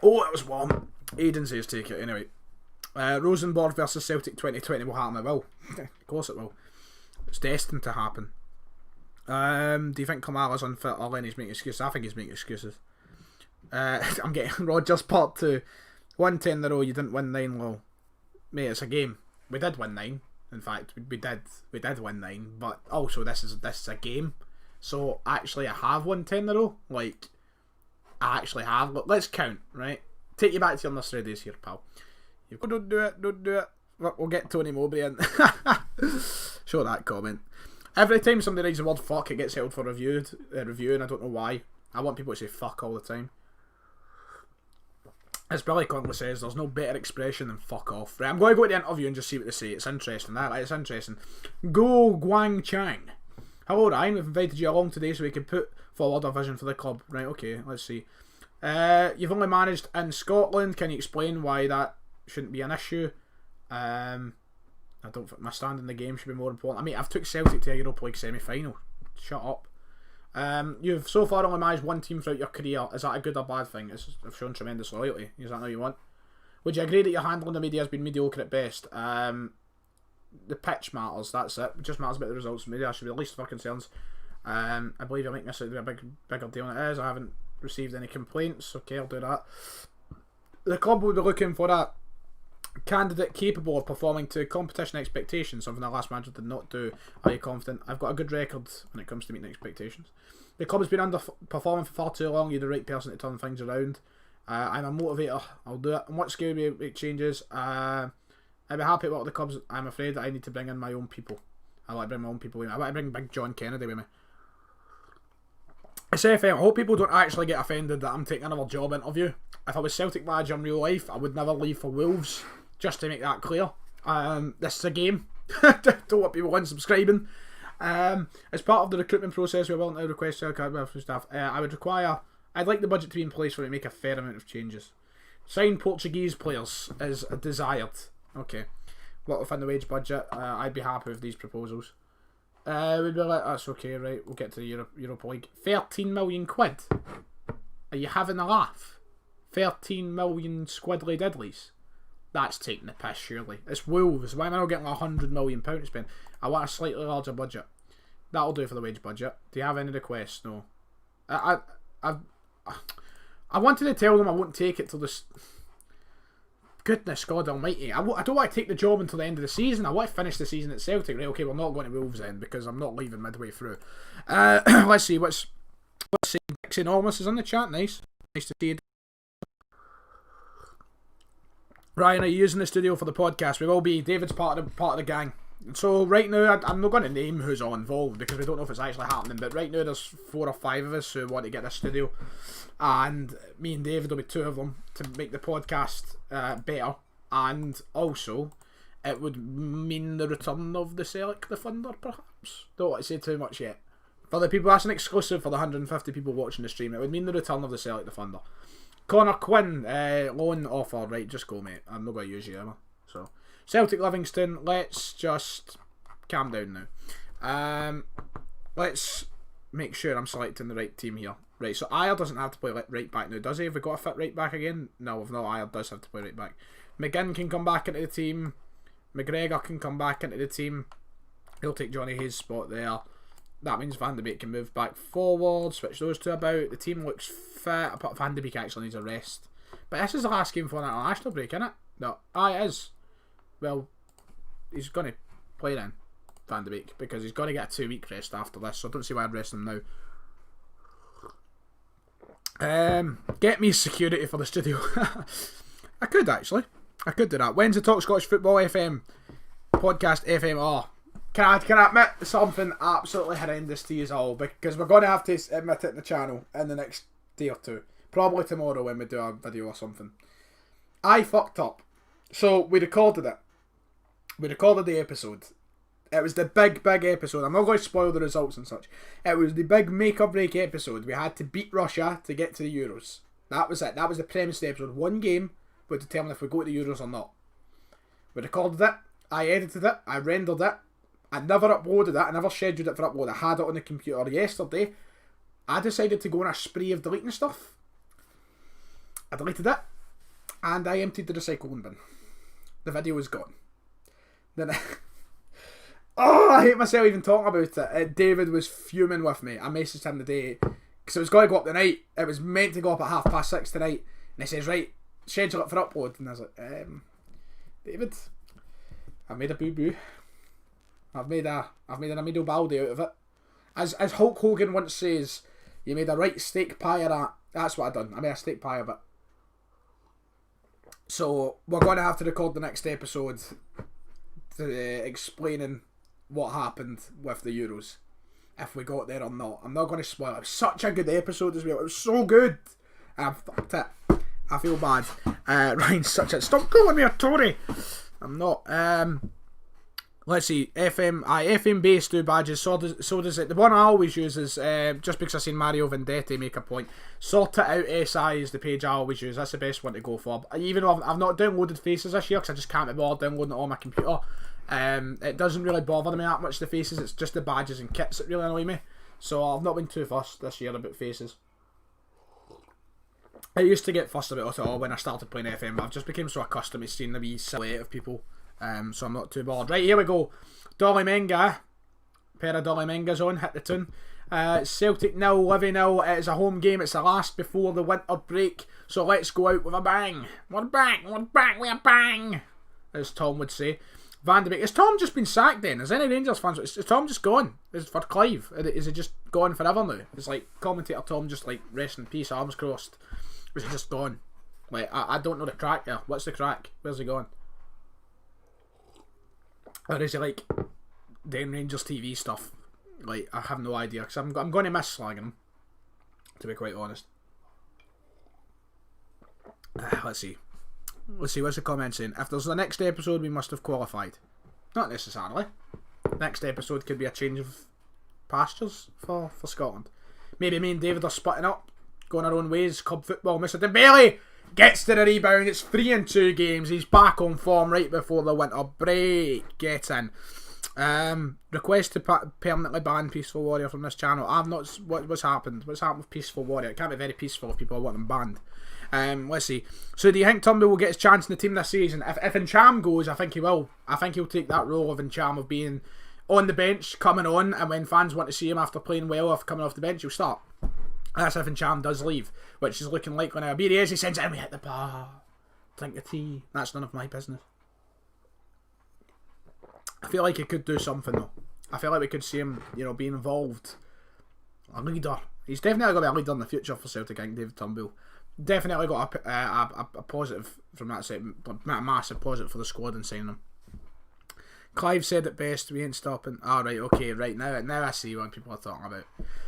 Oh, it was warm. Aiden says take it anyway. Rosenborg versus Celtic 2020 will happen. It will. Of course it will. It's destined to happen. Do you think Kamara's unfit or Lenny's making excuses? I think he's making excuses. I'm getting Rodgers part 2. 1-10 in a row, you didn't win 9 low. Mate, it's a game. We did win 9. In fact, we did win 9, but also this is a game. So actually I have won 10 in a row. Like, I actually have. Look, let's count, right? Take you back to your nursery days here, pal. Don't do it. We'll get Tony Mowbray in. Show that comment. Every time somebody writes the word fuck, it gets held for review, and I don't know why. I want people to say fuck all the time. As Billy Conley says, there's no better expression than fuck off. Right, I'm going to go to the interview and just see what they say. It's interesting. It's interesting. Go Guang Chang. Hello Ryan, we've invited you along today so we can put forward a vision for the club. Right, okay, let's see. You've only managed in Scotland. Can you explain why that shouldn't be an issue? I don't think my stand in the game should be more important. I mean, I've took Celtic to a Europa League semi-final. Shut up. You've so far only managed one team throughout your career. Is that a good or bad thing? I've shown tremendous loyalty. Is that what you want? Would you agree that your handling the media has been mediocre at best? The pitch matters, that's it. It just matters about the results. Media should be the least of our concerns. I believe you're making this a bigger deal than it is. I haven't received any complaints. Okay, I'll do that. The club will be looking for Candidate capable of performing to competition expectations, something the last manager did not do. Are you confident? I've got a good record when it comes to meeting expectations. The club has been underperforming for far too long. You're the right person to turn things around. I'm a motivator. I'll do it. On what scale will we make changes? I'd be happy with the clubs. I'm afraid that I need to bring in my own people. I like to bring my own people with me. I want to bring Big John Kennedy with me. It's FM. I hope people don't actually get offended that I'm taking another job interview. If I was Celtic manager in real life, I would never leave for Wolves. Just to make that clear. This is a game. Don't want people unsubscribing. As part of the recruitment process, we're willing to request from staff. I'd like the budget to be in place for it to make a fair amount of changes. Sign Portuguese players is desired. Okay. What within the wage budget? I'd be happy with these proposals. We'd be like, that's okay, right? We'll get to the Europa League. 13 million quid. Are you having a laugh? 13 million squiddly diddlies. That's taking the piss, surely. It's Wolves. Why am I not getting £100 million to spend? I want a slightly larger budget. That'll do for the wage budget. Do you have any requests? No. I wanted to tell them I won't take it till this. Goodness God Almighty! I don't want to take the job until the end of the season. I want to finish the season at Celtic. Right? Okay, we're not going to Wolves then because I'm not leaving midway through. Let's see. Let's see. Dixie Enormous is in the chat. Nice to see you. Ryan, are you using the studio for the podcast? We will be. David's part of the gang. So right now, I'm not going to name who's all involved because we don't know if it's actually happening. But right now, there's 4 or 5 of us who want to get this studio, and me and David will be 2 of them to make the podcast better. And also, it would mean the return of the Celtic the Thunder, perhaps. Don't want to say too much yet. For the people, that's an exclusive for the 150 people watching the stream. It would mean the return of the Celtic the Thunder. Connor Quinn, loan offer. Right, just go, mate. I'm not going to use you, am I? So, Celtic Livingston, let's just calm down now. Let's make sure I'm selecting the right team here. Right, so Ayer doesn't have to play right back now, does he? Have we got a fit right back again? No, we've not. Ayer does have to play right back. McGinn can come back into the team. McGregor can come back into the team. He'll take Johnny Hayes' spot there. That means Van de Beek can move back forward, switch those 2 about. The team looks fit. Van de Beek actually needs a rest. But this is the last game for an international break, isn't it? No. It is. Well, he's going to play then, Van de Beek, because he's going to get a 2-week rest after this, so I don't see why I'd rest him now. Get me security for the studio. I could actually. I could do that. When's the Talk Scottish Football FM podcast FM? Oh, can I admit something absolutely horrendous to you all, because we're going to have to admit it in the channel in the next day or 2. Probably tomorrow when we do a video or something. I fucked up. So we recorded it. We recorded the episode. It was the big episode. I'm not going to spoil the results and such. It was the big make or break episode. We had to beat Russia to get to the Euros. That was it. That was the premise of the episode. One game would determine if we go to the Euros or not. We recorded it. I edited it. I rendered it. I never uploaded it. I never scheduled it for upload. I had it on the computer yesterday. I decided to go on a spree of deleting stuff. I deleted it. And I emptied the recycling bin. The video was gone. Then I hate myself even talking about it. David was fuming with me. I messaged him today because it was going to go up tonight. It was meant to go up at 6:30 tonight. And he says, right, schedule it for upload. And I was like, David, I've made a boo-boo. I've made an Amido Baldi out of it. As Hulk Hogan once says, you made a right steak pie of that. That's what I done. I made a steak pie of it. So we're going to have to record the next episode explaining what happened with the Euros, if we got there or not. I'm not going to spoil it. It was such a good episode as well. It was so good. I fucked it. I feel bad. Ryan's such a... Stop calling me a Tory. I'm not. Let's see. FM base do badges. So does it. The one I always use is just because I've seen Mario Vendetti make a point. Sort It Out SI is the page I always use. That's the best one to go for. Even though I've not downloaded Faces this year because I just can't be bothered downloading it on my computer. It doesn't really bother me that much, the Faces. It's just the badges and kits that really annoy me. So I've not been too fussed this year about Faces. I used to get fussed about it all when I started playing FM, but I've just become so accustomed to seeing the wee silhouette of people. So I'm not too bothered. Right, here we go. Dolly Menga. Pair of Dolly Mengas on. Hit the tune. Celtic 0, Livy 0. It is a home game. It's the last before the winter break. So let's go out with a bang. We're back. We're back with a bang. as Tom would say. Van de Beek. Has Tom just been sacked then? Is any Rangers fans? Is Tom just gone? Is for Clive? Is it just gone forever now? It's like commentator Tom just like rest in peace, arms crossed. Is he just gone? Like I don't know the crack there. What's the crack? Where's he gone? Or is he like doing Rangers TV stuff? Like I have no idea because I'm going to miss slagging him. To be quite honest. Let's see. What's the comment saying? If there's the next episode, we must have qualified. Not necessarily. Next episode could be a change of pastures for Scotland. Maybe me and David are splitting up, going our own ways. Club football. Mr. Dembele gets to the rebound. It's 3-2 games. He's back on form right before the winter break. Get in. Request to permanently ban Peaceful Warrior from this channel. I've not. What's happened? What's happened with Peaceful Warrior? It can't be very peaceful if people want them banned. Let's see. So do you think Turnbull will get his chance in the team this season? If Encham goes, I think he will. I think he'll take that role of Encham of being on the bench, coming on, and when fans want to see him after playing well, after coming off the bench, he'll start. That's if Encham does leave, which is looking likely now. Here he is, he sends it in, we hit the bar. Drink the tea. That's none of my business. I feel like he could do something though. I feel like we could see him, be involved. A leader. He's definitely going to be a leader in the future for Celtic, I think, David Turnbull. Definitely got a positive from that side, a massive positive for the squad in signing him. Clive said it best, we ain't stopping. Alright, okay, right, now I see what people are talking about.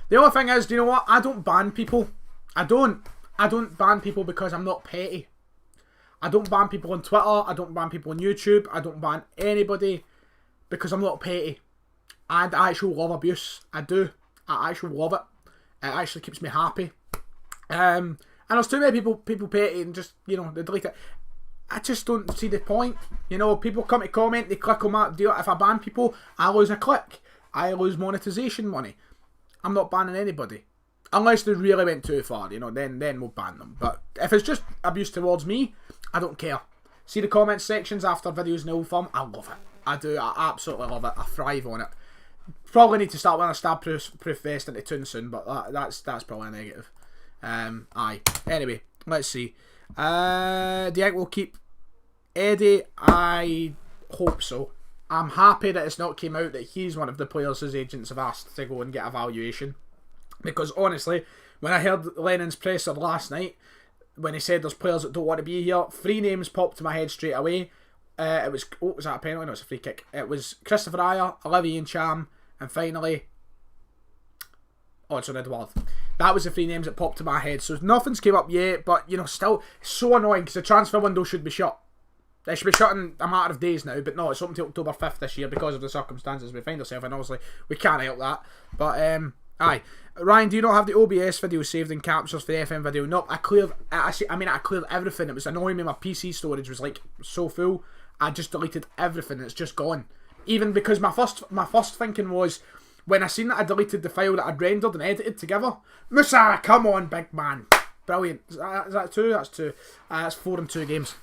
The other thing is, do you know what? I don't ban people. I don't ban people because I'm not petty. I don't ban people on Twitter, I don't ban people on YouTube, I don't ban anybody because I'm not petty. I actually love abuse. I do. I actually love it. It actually keeps me happy. And there's too many people petty and just, they delete it. I just don't see the point. People come to comment, they click on that deal. If I ban people, I lose a click. I lose monetization money. I'm not banning anybody. Unless they really went too far, then we'll ban them. But if it's just abuse towards me, I don't care. See the comment sections after videos in ill form? I love it. I do. I absolutely love it. I thrive on it. Probably need to start wearing a stab-proof vest into tune soon, but that's probably a negative. Aye. Anyway, let's see. Do you think we'll keep Eddie? I hope so. I'm happy that it's not came out that he's one of the players his agents have asked to go and get a valuation. Because honestly, when I heard Lennon's presser last night, when he said there's players that don't want to be here, 3 names popped to my head straight away. It was, was that a penalty? No, it's a free kick. It was Christopher Ayer, Olivier Encham, and finally Odsonne Edouard. That was the 3 names that popped to my head. So nothing's came up yet, but still so annoying because the transfer window should be shut. It should be shut in a matter of days now, but no, it's open till October 5th this year because of the circumstances we find ourselves in. Obviously, we can't help that. But aye, Ryan, do you not have the OBS video saved in captures for the FM video? Nope, I cleared everything. It was annoying me. My PC storage was like so full. I just deleted everything. It's just gone. Even because my first thinking was, when I seen that I deleted the file that I'd rendered and edited together, Musa, come on, big man. Brilliant. Is that 2? That's 2. That's 4 in 2 games.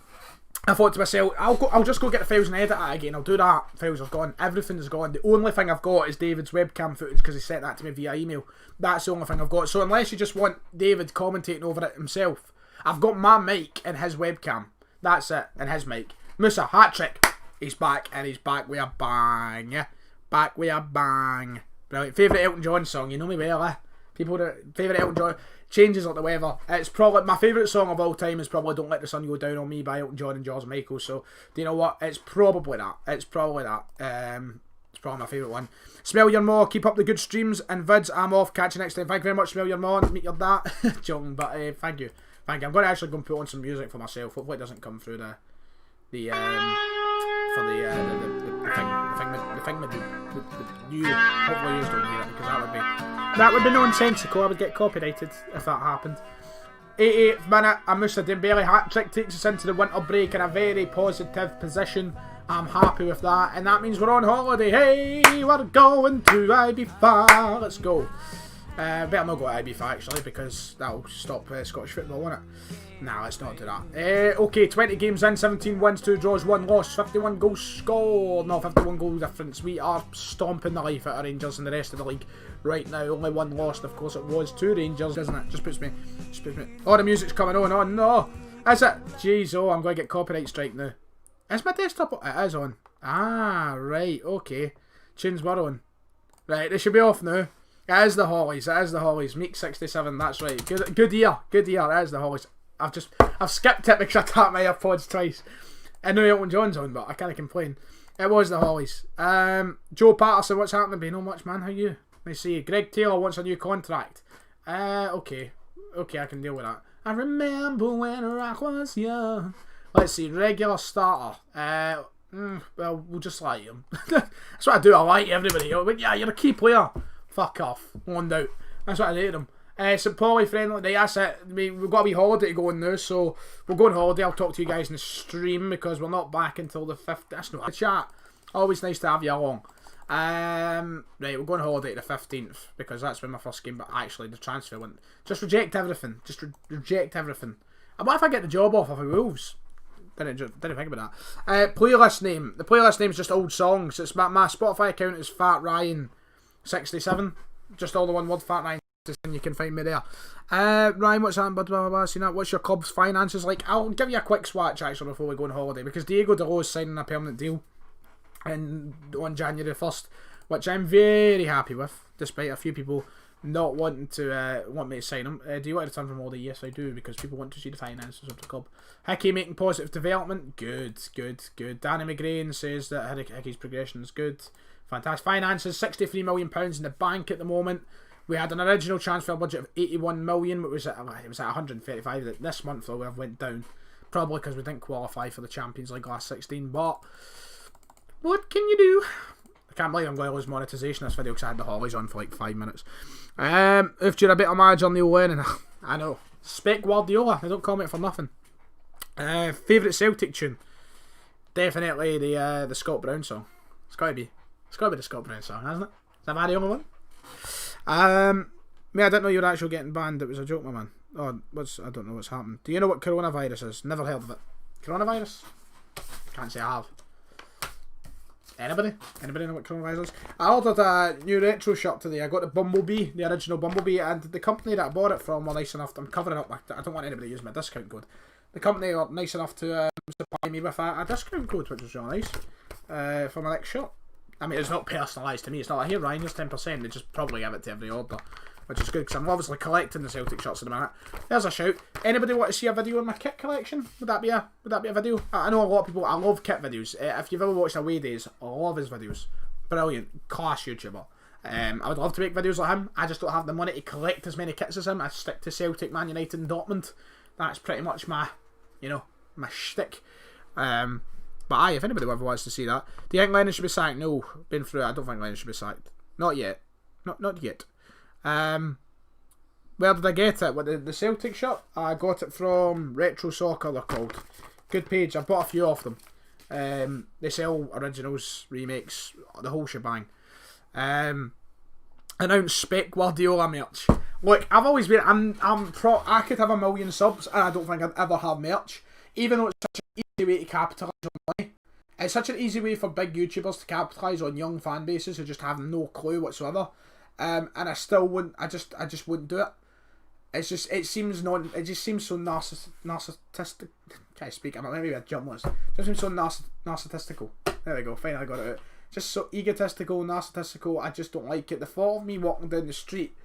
I thought to myself, I'll just go get the files and edit it again. I'll do that. Files are gone. Everything is gone. The only thing I've got is David's webcam footage because he sent that to me via email. That's the only thing I've got. So unless you just want David commentating over it himself, I've got my mic and his webcam. That's it. And his mic. Musa, hat trick. He's back and he's back with a bang. Yeah. Back with a bang. Brilliant. Favourite Elton John song? You know me well, eh? People that favourite Elton John changes like the weather. It's probably my favourite song of all time is probably "Don't Let the Sun Go Down on Me" by Elton John and George Michael. So do you know what? It's probably that. It's probably my favourite one. Smell your maw. Keep up the good streams and vids. I'm off. Catch you next time. Thank you very much. Smell your maw. Meet your dad. Joking, but thank you. I'm going to actually go and put on some music for myself. Hopefully it doesn't come through the thing with the new. Hopefully you don't hear it because that would be nonsensical. I would get copyrighted if that happened. 88th minute, a Musa Dembele hat trick takes us into the winter break in a very positive position. I'm happy with that, and that means we're on holiday. Hey, we're going to Ibiza. Let's go. Better not go to Ibiza actually because that'll stop Scottish football, won't it? Nah, let's not do that. Okay, 20 games in, 17 wins, 2 draws, 1 loss, 51 goals scored. No, 51 goal difference. We are stomping the life out of Rangers and the rest of the league right now. Only 1 lost, of course it was to Rangers, doesn't it? Just puts me. Oh, the music's coming on. Oh no, is it? Jeez, oh, I'm going to get copyright strike now. Is my desktop? It is on. Ah, right. Okay. Tunes were on. Right, they should be off now. It is the Hollies. It is the Hollies. Meek 67. That's right. Good year. Good year. It is the Hollies. I've skipped it because I tapped my AirPods twice. I know Elton John's on, but I can't complain. It was the Hollies. Joe Patterson, what's happening? Be no much, man. How you? Let's see. Greg Taylor wants a new contract. Okay, I can deal with that. I remember when rock was young. Let's see. Regular starter. Well, we'll just like him. That's what I do. I like everybody. Yeah, you're a key player. Fuck off. One out. That's what I do to them. St. Pauli friendly day, that's it. We've got a wee holiday to go on now, so we'll go on holiday. I'll talk to you guys in the stream because we're not back until the 5th. That's not a chat. Always nice to have you along. Right, we'll go on holiday to the 15th because that's when my first game, but actually the transfer went. Just reject everything. Just reject everything. And what if I get the job off of the Wolves? Didn't think about that. Playlist name. The playlist name is just old songs. It's my Spotify account is Fat Ryan 67. Just all the one word, Fat Ryan. You can find me there. Ryan, what's that? Blah, blah, blah. Seen that? What's your club's finances like? I'll give you a quick swatch actually before we go on holiday because Diego Dalot is signing a permanent deal on January 1st, which I'm very happy with, despite a few people not wanting to want me to sign him. Do you want to return from holiday? Yes, I do, because people want to see the finances of the club. Hickey making positive development. Good. Danny McGrain says that Hickey's progression is good. Fantastic. Finances, £63 million in the bank at the moment. We had an original transfer budget of 81 million, but it was at 135 this month, though. We have went down, probably because we didn't qualify for the Champions League last 16. But what can you do? I can't believe I'm going to lose monetization this video because I had the Hollies on for like 5 minutes. If you're a better manager, Neil Lennon, I know. Spec Guardiola, I don't comment for nothing. Favourite Celtic tune? Definitely the Scott Brown song. It's got to be the Scott Brown song, hasn't it? Is that the only one? I didn't know you were actually getting banned. It was a joke, my man. I don't know what's happened. Do you know what coronavirus is? Never heard of it. Coronavirus? Can't say I have. Anybody know what coronavirus is? I ordered a new retro shirt today. I got the Bumblebee, the original Bumblebee, and the company that I bought it from were nice enough. I'm covering up. I don't want anybody to use my discount code. The company were nice enough to supply me with a discount code, which was really nice for my next shirt. I mean, it's not personalised to me. It's not like, here, Ryan, here's 10%. They just probably give it to every order, which is good because I'm obviously collecting the Celtic shirts in a minute. There's a shout. Anybody want to see a video on my kit collection? Would that be a video? I know a lot of people. I love kit videos. If you've ever watched Away Days, I love his videos. Brilliant, class YouTuber. I would love to make videos like him. I just don't have the money to collect as many kits as him. I stick to Celtic, Man United, and Dortmund. That's pretty much my shtick. But aye, if anybody ever wants to see that. Do you think Lennon should be sacked? No, been through it. I don't think Lennon should be sacked. Not yet. Not yet. Where did I get it? With the Celtic shirt? I got it from Retro Soccer, they're called. Good page. I've bought a few of them. They sell originals, remakes, the whole shebang. Announced Spec Guardiola merch. Look, I've always been. I could have 1 million subs, and I don't think I'd ever have merch. Even though it's such an easy way to capitalise on money. It's such an easy way for big YouTubers to capitalise on young fan bases who just have no clue whatsoever. And I still wouldn't. I just wouldn't do it. It seems so narcissistic. Can't speak. I'm maybe a journalist. It just seems so narcissistical. There we go. Finally, I got it out. Just so egotistical, narcissistical. I just don't like it. The thought of me walking down the street,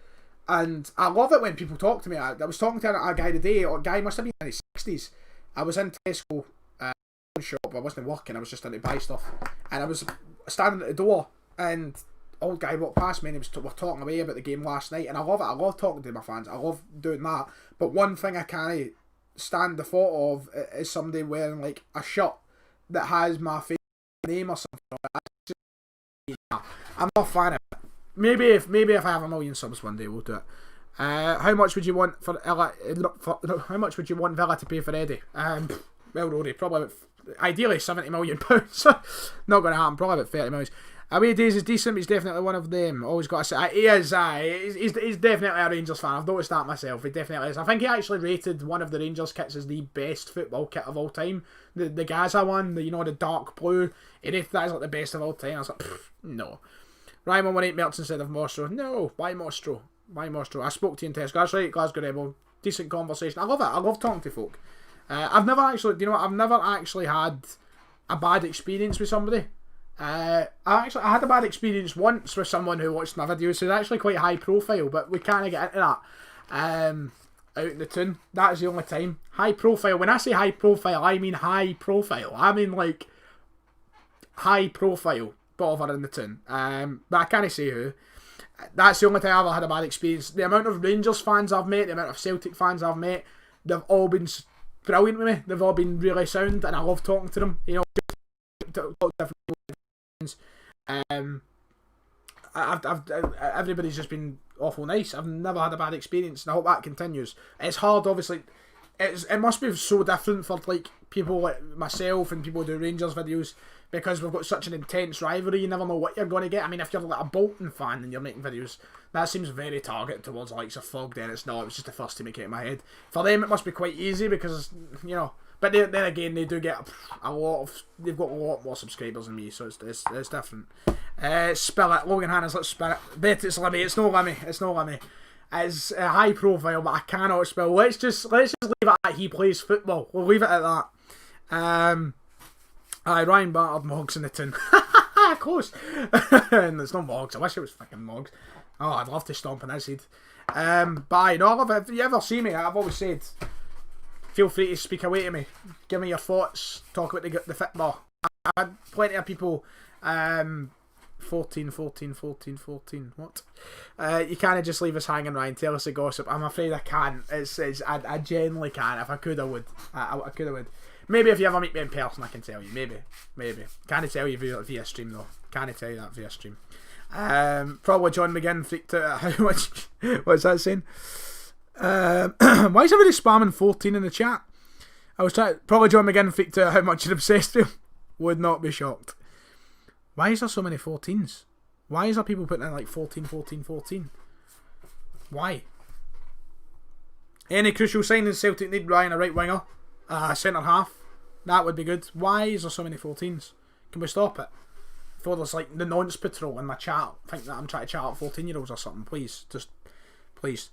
and I love it when people talk to me. I was talking to a guy today. A guy must have been in his 60s. I was in Tesco shop. I wasn't working. I was just in to buy stuff, and I was standing at the door, and old guy walked past me, and we're talking away about the game last night, and I love it. I love talking to my fans. I love doing that. But one thing I can't stand the thought of is somebody wearing like a shirt that has my face name or something. I'm not a fan of it. Maybe if I have 1 million subs one day, we'll do it. How much would you want for Villa? How much would you want Villa to pay for Eddie? Well, Rory, probably ideally £70 million. Not going to happen. Probably about 30 million. Away Days is decent, but he's definitely one of them. Always got to say, he is. He's definitely a Rangers fan. I've noticed that myself. He definitely is. I think he actually rated one of the Rangers kits as the best football kit of all time. The Gaza one, the dark blue. He rated that as like the best of all time. I was like, no. Ryan 118 merch instead of Mostro. No, why Mostro? I spoke to you in Tesco. That's right, Glasgow Rebel. Decent conversation. I love it. I love talking to folk. I've never actually had a bad experience with somebody. I had a bad experience once with someone who watched my videos, so it's actually quite high profile, but we kind of get into that out in the tune. That is the only time. High profile. When I say high profile, I mean high profile. I mean like high profile, but over in the tune. But I can't say who. That's the only time I've ever had a bad experience. The amount of Rangers fans I've met, the amount of Celtic fans I've met, they've all been brilliant with me. They've all been really sound, and I love talking to them. You know, different. Everybody's just been awful nice. I've never had a bad experience, and I hope that continues. It's hard, obviously. It must be so different for like people like myself and people who do Rangers videos, because we've got such an intense rivalry. You never know what you're going to get. I mean, if you're like a Bolton fan and you're making videos, that seems very targeted towards the likes of Fog. Then it's not. It's just the first to make it in my head. For them, it must be quite easy because, you know. But then again, they do get a lot of. They've got a lot more subscribers than me, so it's different. Spill it, Logan Hannah's. Let's spill it. Bet it's Lemmy. It's no Lemmy. It's no Lemmy. It's a high profile, but I cannot spell. Let's just leave it at he plays football. We'll leave it at that. Ryan battered Moggs in the tin. Close. And it's not Moggs. I wish it was fucking Moggs. Oh, I'd love to stomp in his head. But I know, if you ever see me, I've always said, feel free to speak away to me. Give me your thoughts. Talk about the football. I had plenty of people. 14. What? You can't just leave us hanging, Ryan. Tell us the gossip. I'm afraid I can't. I genuinely can't. If I could, I would. I could, I would. Maybe if you ever meet me in person, I can tell you. Maybe. Can't tell you via stream though. Can't tell you that via stream. Probably John McGinn freaked out at how much. What's that saying? Why is everybody spamming 14 in the chat? I was trying. Probably John McGinn freaked out at how much you're obsessed with him. Would not be shocked. Why is there so many 14s? Why is there people putting in like 14? Why? Any crucial signings Celtic need? Ryan, a right winger, centre half. That would be good. Why is there so many 14s? Can we stop it? Before there's like the nonce patrol in my chat think that I'm trying to chat up 14-year-olds or something. Please, just please.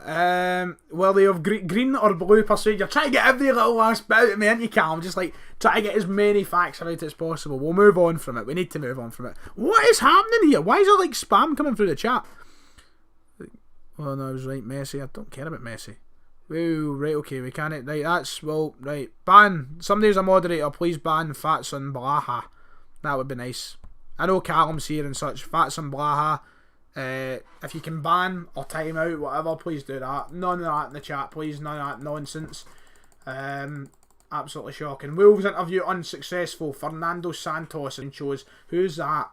Will they have green or blue persuade? You're trying to get every little last bit out of me, aren't you, Cal? I'm just like trying to get as many facts about it as possible. We'll move on from it. We need to move on from it. What is happening here? Why is there like spam coming through the chat? Oh no, I was right, Messi. I don't care about Messi. Ooh, right, okay, we can't. Right, that's well, right. Ban. Somebody's a moderator. Please ban Fatson Blaha. That would be nice. I know Callum's here and such. Fatson Blaha. If you can ban or time out, whatever, please do that. None of that in the chat, please. None of that nonsense. Absolutely shocking. Wolves interview unsuccessful. Fernando Santos and shows. Who's that?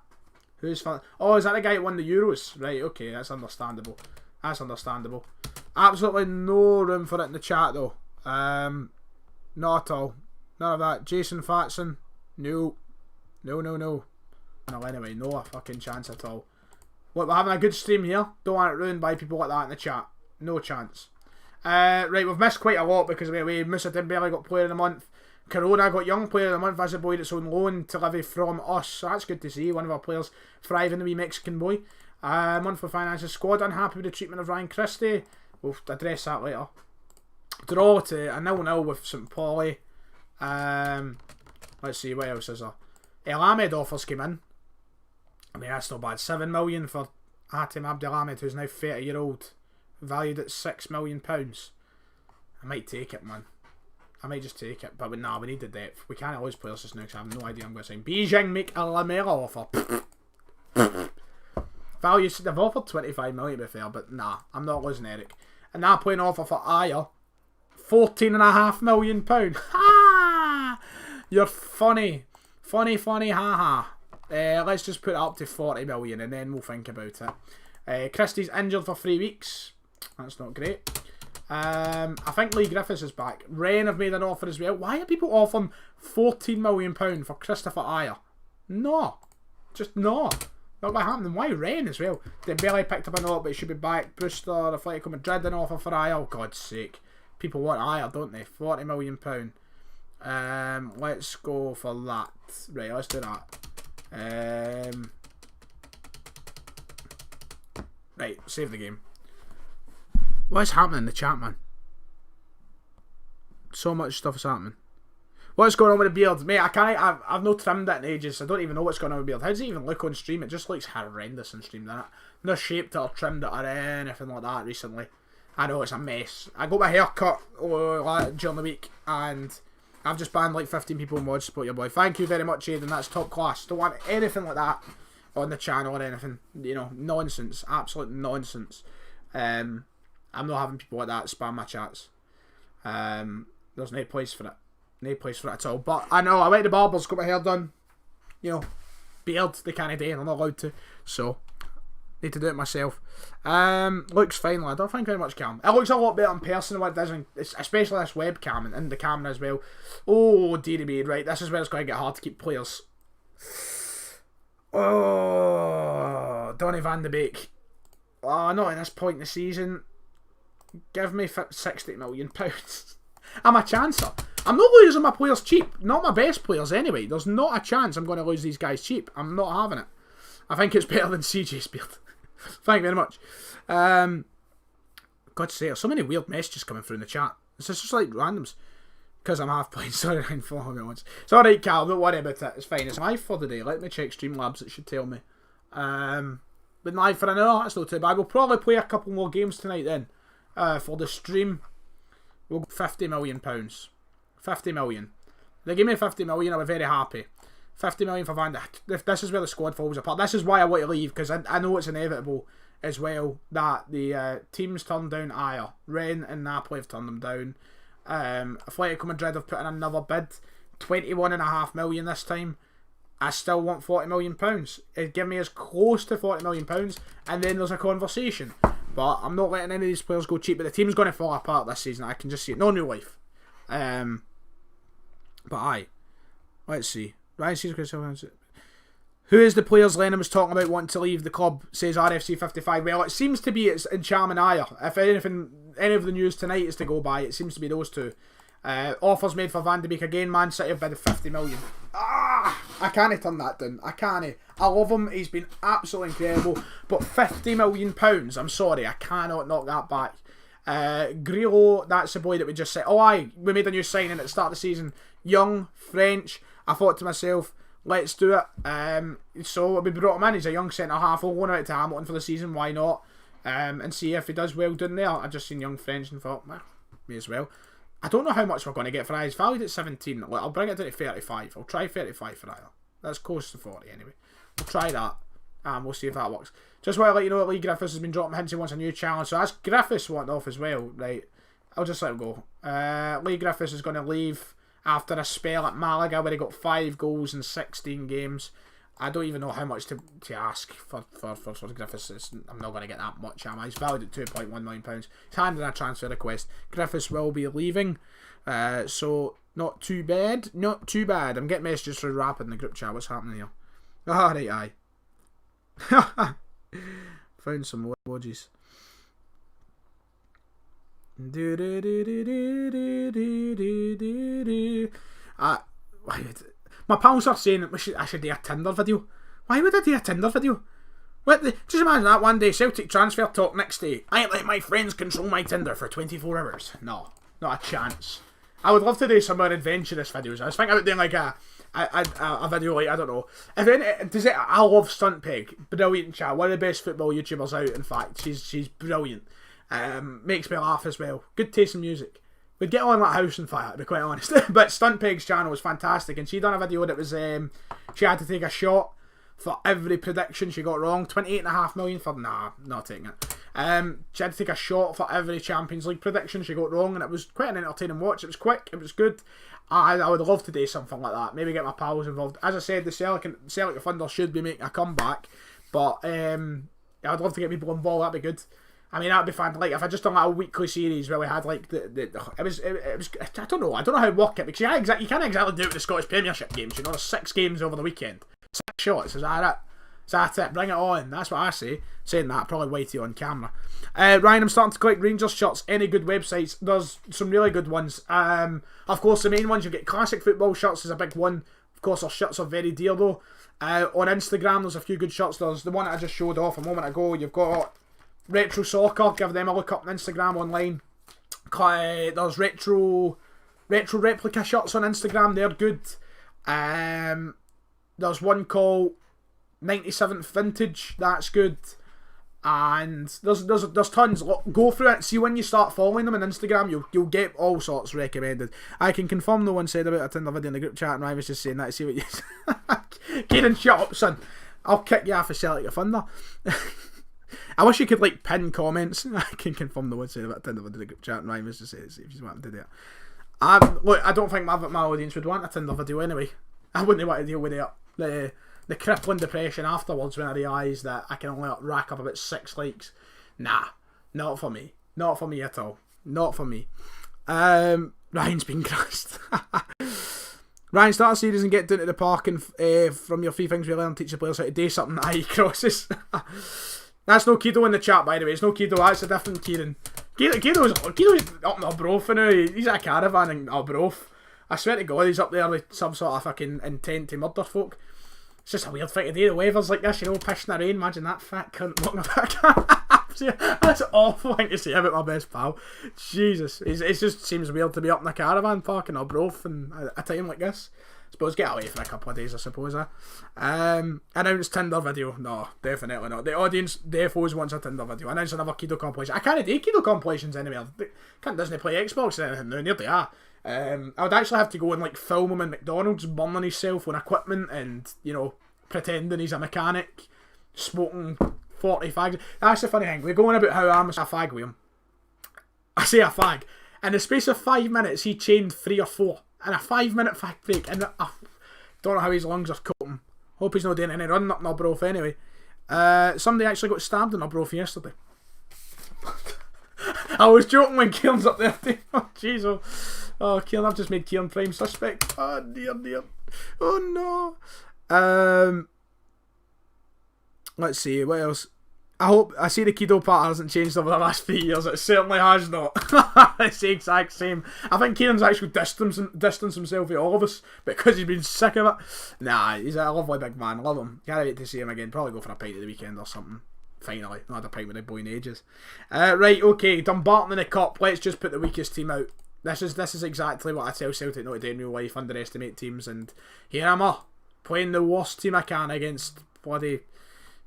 Oh, is that the guy who won the Euros? Right, okay, that's understandable. Absolutely no room for it in the chat though. Not at all. None of that. Jason Fatson. No. No, anyway, no a fucking chance at all. Look, we're having a good stream here. Don't want it ruined by people like that in the chat. No chance. Right, we've missed quite a lot because we Moussa Dembele got Player of the Month. Corona got Young Player of the Month as a boy that's on loan to Levy from us. So that's good to see. One of our players thriving, the wee Mexican boy. Monthly Finances Squad unhappy with the treatment of Ryan Christie. We'll address that later. Draw to a 0-0 with St Pauli. Let's see, what else is there? El Ahmed offers came in. I mean, that's not bad. 7 million for Hatem Abdelhamid, who's now 30-year-old, valued at £6 million. I might take it, man. I might just take it, but nah, we need the depth. We can't lose players just now because I have no idea I'm going to sign. Beijing make a Lamela offer. Value, they've offered 25 million to be fair, but nah, I'm not losing Eric. And now playing offer for Ayer, £14.5 million. Ha! You're funny, haha. Let's just put it up to 40 million and then we'll think about it. Christie's injured for 3 weeks. That's not great. I think Lee Griffiths is back. Rennes have made an offer as well. Why are people offering £14 million for Christopher Ayer? No. Just no. Not going to happen. Why Rennes as well? Dembele picked up a note, but he should be back. Brewster, Atletico Madrid an offer for Ayer. Oh, God's sake. People want Ayer, don't they? £40 million. Let's go for that. Right, let's do that. Right, save the game. What's happening in the chat, man? So much stuff is happening. What's going on with the beard? Mate, I've not trimmed it in ages. I don't even know what's going on with the beard. How does it even look on stream? It just looks horrendous on stream, doesn't it? No shaped it or trimmed it or anything like that recently. I know it's a mess. I got my hair cut during the week and I've just banned like 15 people in mod support your boy. Thank you very much, Aidan. That's top class. Don't want anything like that on the channel or anything. You know, nonsense. Absolute nonsense. I'm not having people like that spam my chats. There's no place for it. No place for it at all. But I know, I went to the barbers, got my hair done. You know, beard, they can't do it, I'm not allowed to. So, need to do it myself. Looks fine, lad. Thank you very much, Cam. It looks a lot better in person than what it does, especially this webcam and the camera as well. Oh, dearie me. Right, this is where it's going to get hard to keep players. Oh, Donny van de Beek. Oh, not at this point in the season. Give me £60 million. I'm a chancer. I'm not losing my players cheap. Not my best players anyway. There's not a chance I'm going to lose these guys cheap. I'm not having it. I think it's better than CJ's beard. Thank you very much. God's sake, so many weird messages coming through in the chat. It's just like randoms. Because I'm half playing. Sorry, I'm following me once. It's alright, Cal. Don't worry about it. It's fine. It's live for the day. Let me check Streamlabs. It should tell me. Been live for an hour. That's not too bad. We'll probably play a couple more games tonight then. For the stream. We'll go £50 million. 50 million. They give me 50 million, I'll be very happy. 50 million for Van Dijk. If this is where the squad falls apart. This is why I want to leave, because I know it's inevitable as well that the teams turned down Ayer. Rennes and Napoli have turned them down. Atletico Madrid have put in another bid. 21.5 million this time. I still want £40 million. It'd give me as close to £40 million, and then there's a conversation. But I'm not letting any of these players go cheap. But the team's going to fall apart this season. I can just see it. No new life. But aye, let's see. Ryan says, who is the players Lennon was talking about wanting to leave the club? Says RFC 55. Well, it seems to be it's in Cham and Ayer. If anything, any of the news tonight is to go by, it seems to be those two. Offers made for Van de Beek again. Man City have bid 50 million. I can't turn that down. I can't. I love him. He's been absolutely incredible. But £50 million, I'm sorry, I cannot knock that back. Grillo, that's the boy that we just said. Oh aye, we made a new signing at the start of the season. Young, French. I thought to myself, let's do it. So we brought him in. He's a young centre half. We'll loan him out to Hamilton for the season. Why not? And see if he does well down there. I just seen young French and thought, may as well. I don't know how much we're going to get for He's valued at 17. I'll bring it down to 35. I'll try 35 for either. That's close to 40 anyway. We'll try that. And we'll see if that works. Just want to let you know that Lee Griffiths has been dropping hints he wants a new challenge. So that's Griffiths wanting off as well. Right. I'll just let him go. Lee Griffiths is going to leave after a spell at Malaga where he got 5 goals in 16 games. I don't even know how much to ask for Griffiths. I'm not going to get that much, am I? He's valued at £2.1 million. He's handed a transfer request. Griffiths will be leaving. So, not too bad. Not too bad. I'm getting messages through Rapid in the group chat. What's happening here? Alright, aye. Found some more emojis. My pals are saying that I should do a Tinder video. Why would I do a Tinder video? Just imagine that one day, Celtic transfer talk next day. I ain't let my friends control my Tinder for 24 hours. No, not a chance. I would love to do some more adventurous videos. I was thinking about doing like a video like, I don't know. I love Stunt Peg. Brilliant chat. One of the best football YouTubers out, in fact. She's brilliant. Makes me laugh as well. Good taste in music. We'd get on like House and Fire, to be quite honest. But Stunt Peg's channel was fantastic, and she done a video that was she had to take a shot for every prediction she got wrong. 28.5 million for not taking it. She had to take a shot for every Champions League prediction she got wrong, and it was quite an entertaining watch. It was quick, it was good. I would love to do something like that. Maybe get my pals involved. As I said, the Celtic Thunder should be making a comeback, but I'd love to get people involved. That'd be good. I mean, that'd be fun. Like if I just done like a weekly series where we had like it was I don't know how to work it, because you can't exactly do it with the Scottish Premiership games. You know, there's 6 games over the weekend, 6 shots. Is that it? Is that it? Bring it on. That's what I say. Saying that, probably weighty on camera. Ryan, I'm starting to collect Rangers shirts. Any good websites? There's some really good ones. Of course, the main ones you get. Classic football shirts is a big one. Of course, our shirts are very dear though. On Instagram, there's a few good shirts. There's the one that I just showed off a moment ago. You've got Retro Soccer, give them a look up on Instagram online. There's Retro Retro Replica shirts on Instagram, they're good. There's one called 97th Vintage, that's good. And there's tons. Look, go through it. See, when you start following them on Instagram, you'll get all sorts recommended. I can confirm no one said about a Tinder video in the group chat, and I was just saying that to see what you Kieran, shut up, son. I'll kick you off a Celtic of Thunder. I wish you could like pin comments. I can confirm no one said about a Tinder video in the group chat, and I was just saying see if you want to do that. Look, I don't think my audience would want a Tinder video anyway. I wouldn't want to deal with the crippling depression afterwards when I realise that I can only rack up about 6 likes. Nah, not for me. Not for me at all. Not for me. Ryan's been crushed. Ryan, start a series and get down to the park and from your 3 things we learn, teach the players how to do something. Aye, crosses. That's no Kido in the chat, by the way. It's no Kido, that's a different Kieran. Kido's up in Arbroath now. He's at a caravan in Arbroath. I swear to God, he's up there with some sort of fucking intent to murder folk. It's just a weird thing to do. The weather's like this, you know, pissing the rain. Imagine that fat cunt walking about. That's an awful thing to say about my best pal. Jesus. It just seems weird to be up in a caravan park in Arbroath and a time like this. I suppose get away for a couple of days, I suppose. Announced Tinder video. No, definitely not. The audience defos wants a Tinder video. Announce another Kido compilation. I can't do Kido compilations anywhere. Can't Disney play Xbox or anything now, near they are. I would actually have to go and like film him in McDonald's burning himself on equipment and, you know, pretending he's a mechanic, smoking 40 fags. That's the funny thing. We're going about how I'm a fag with him. I say a fag. In the space of 5 minutes, he chained 3 or 4 in a 5-minute fag break. And I don't know how his lungs are coping. Hope he's not doing any running up in Arbroath anyway. Somebody actually got stabbed in Arbroath yesterday. I was joking when Kieran's up there. Oh, jeez. Oh, Kieran, I've just made Kieran prime suspect. Oh, dear. Oh, no. Let's see, what else? I see the Kido part hasn't changed over the last 3 years. It certainly has not. It's the exact same. I think Kieran's actually distanced himself from all of us because he's been sick of it. Nah, he's a lovely big man. Love him. Can't wait to see him again. Probably go for a pint at the weekend or something. Finally. Not had a pint with a boy in ages. Right, okay. Dumbarton in the cup. Let's just put the weakest team out. This is exactly what I tell Celtic not to do in real life. Underestimate teams. And here am playing the worst team I can against bloody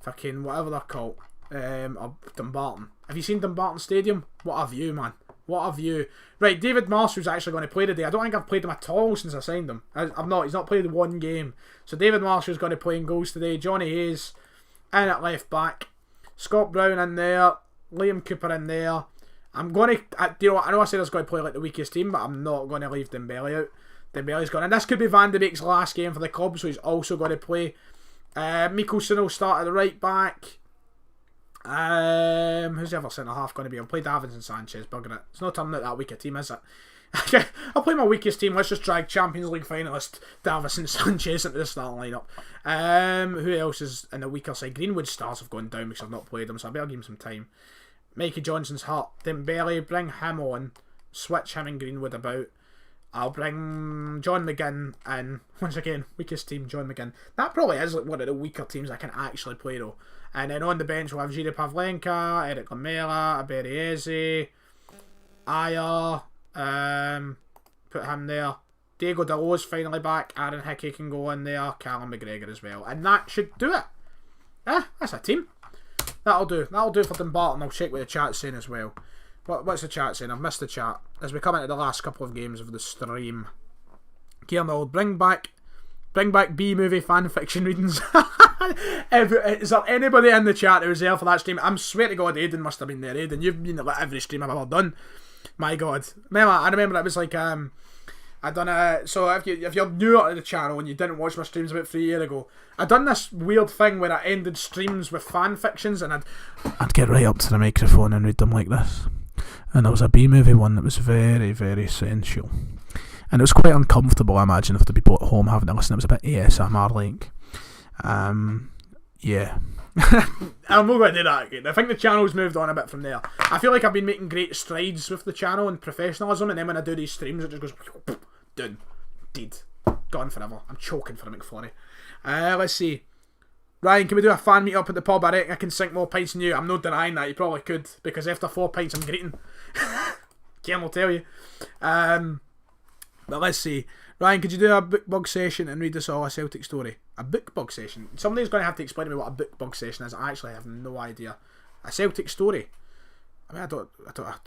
fucking whatever they're called. Dumbarton. Have you seen Dumbarton Stadium? What a view, man. What a view. Right, David Marshall's actually going to play today. I don't think I've played him at all since I signed him. I've not. He's not played one game. So David Marshall's going to play in goals today. Johnny Hayes in at left back. Scott Brown in there. Liam Cooper in there. I'm going to... you know what? I know I said I was going to play like the weakest team, but I'm not going to leave Dembele out. Dembele's gone. And this could be Van de Beek's last game for the club, so he's also going to play. Mikkelsen will start at the right back. Who's the other centre half going to be? I'll play Davinson Sanchez, bugging it. It's not turning out that weak a team, is it? I'll play my weakest team. Let's just drag Champions League finalist Davinson Sanchez into the starting lineup. Who else is in the weaker side? Greenwood stars have gone down because I've not played them, so I better give him some time. Mikey Johnson's hurt. Dembele, bring him on. Switch him and Greenwood about. I'll bring John McGinn in. Once again, weakest team, John McGinn. That probably is like one of the weaker teams I can actually play though. And then on the bench we'll have Jiri Pavlenka, Eric Lamela, Aberieze, Ayer, put him there. Diego Dalot's finally back. Aaron Hickey can go in there. Callum McGregor as well. And that should do it. That's a team. That'll do. That'll do for Dumbarton. I'll check what the chat's saying as well. What's the chat saying? I've missed the chat. As we come into the last couple of games of the stream. Kieran, bring back B-movie fan fiction readings. Is there anybody in the chat who was there for that stream? I swear to God, Aidan must have been there. Aidan, you've been at every stream I've ever done. My God. I remember it was like I done so if you're newer to the channel and you didn't watch my streams about 3 years ago, I done this weird thing where I ended streams with fan fictions and I'd get right up to the microphone and read them like this. And there was a B-movie one that was very, very sensual. And it was quite uncomfortable, I imagine, for the people at home having to listen. It was a bit ASMR-like. Yeah. I'm not going to do that again. I think the channel's moved on a bit from there. I feel like I've been making great strides with the channel and professionalism, and then when I do these streams, it just goes... done. Dead. Gone forever. I'm choking for a McFlurry. Let's see. Ryan, can we do a fan meet up at the pub? I reckon I can sink more pints than you. I'm not denying that. You probably could, because after 4 pints I'm greeting. Kim will tell you. But let's see. Ryan, could you do a book bug session and read us all a Celtic story? A book bug session? Somebody's going to have to explain to me what a book bug session is. I actually have no idea. A Celtic story? I mean, I don't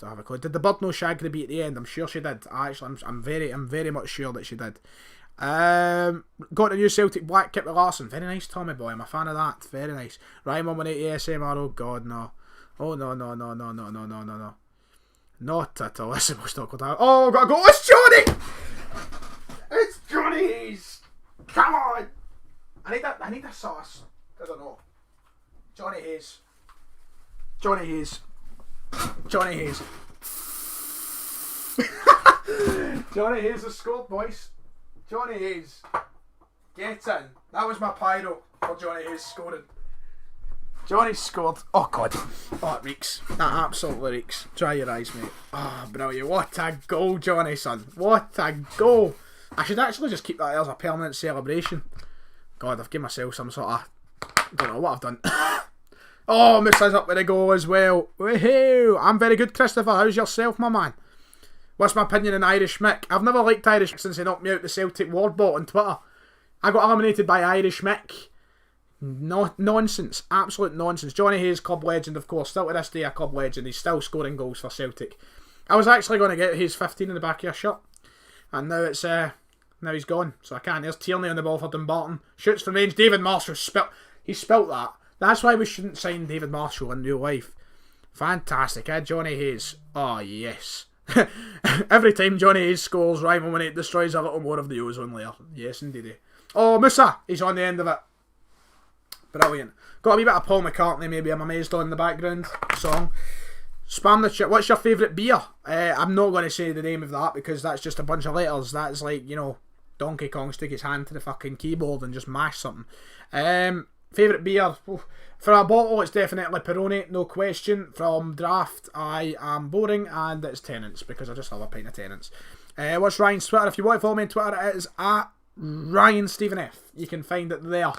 have a clue. Did the bird know Shaggy at the end? I'm sure she did. I'm very much sure that she did. Got a new Celtic black kit with Larson. Very nice, Tommy boy. I'm a fan of that. Very nice. Ryan 118 ASMR. Oh God, no. Oh no. Not at all. This is most awkward. Oh, gotta go. It's Johnny. It's Johnny's. Come on. I need a sauce. I don't know. Johnny Hayes. Johnny Hayes. Johnny Hayes has scored, boys. Johnny Hayes. Get in. That was my pyro for Johnny Hayes scoring. Johnny scored. Oh God. Oh, it reeks. That absolutely reeks. Dry your eyes, mate. Oh, brilliant. What a goal, Johnny, son. What a goal. I should actually just keep that as a permanent celebration. God, I've given myself some sort of... I don't know what I've done. Oh, Moosa's up with a goal as well. Woohoo! I'm very good, Christopher. How's yourself, my man? What's my opinion on Irish Mick? I've never liked Irish Mick since he knocked me out the Celtic Ward bot on Twitter. I got eliminated by Irish Mick. No, nonsense. Absolute nonsense. Johnny Hayes, club legend, of course. Still to this day a club legend. He's still scoring goals for Celtic. I was actually going to get his 15 in the back of your shirt. And now it's... now he's gone. So I can't. There's Tierney on the ball for Dumbarton. Shoots from range. David Marshall he spelt that. That's why we shouldn't sign David Marshall in real life. Fantastic, eh? Johnny Hayes. Oh, yes. Every time Johnny Hayes scores, Ryan 118 destroys a little more of the ozone layer. Yes, indeed. Oh, Musa! He's on the end of it. Brilliant. Got a wee bit of Paul McCartney, maybe I'm amazed on in the background song. Spam the chat. What's your favourite beer? I'm not going to say the name of that because that's just a bunch of letters. That's like, you know, Donkey Kong stick his hand to the fucking keyboard and just mash something. Favourite beer? For a bottle, it's definitely Peroni, no question. From Draft, I am boring, and it's Tennent's because I just love a pint of Tennent's. What's Ryan's Twitter? If you want to follow me on Twitter, it is at Ryan Stephen F. You can find it there.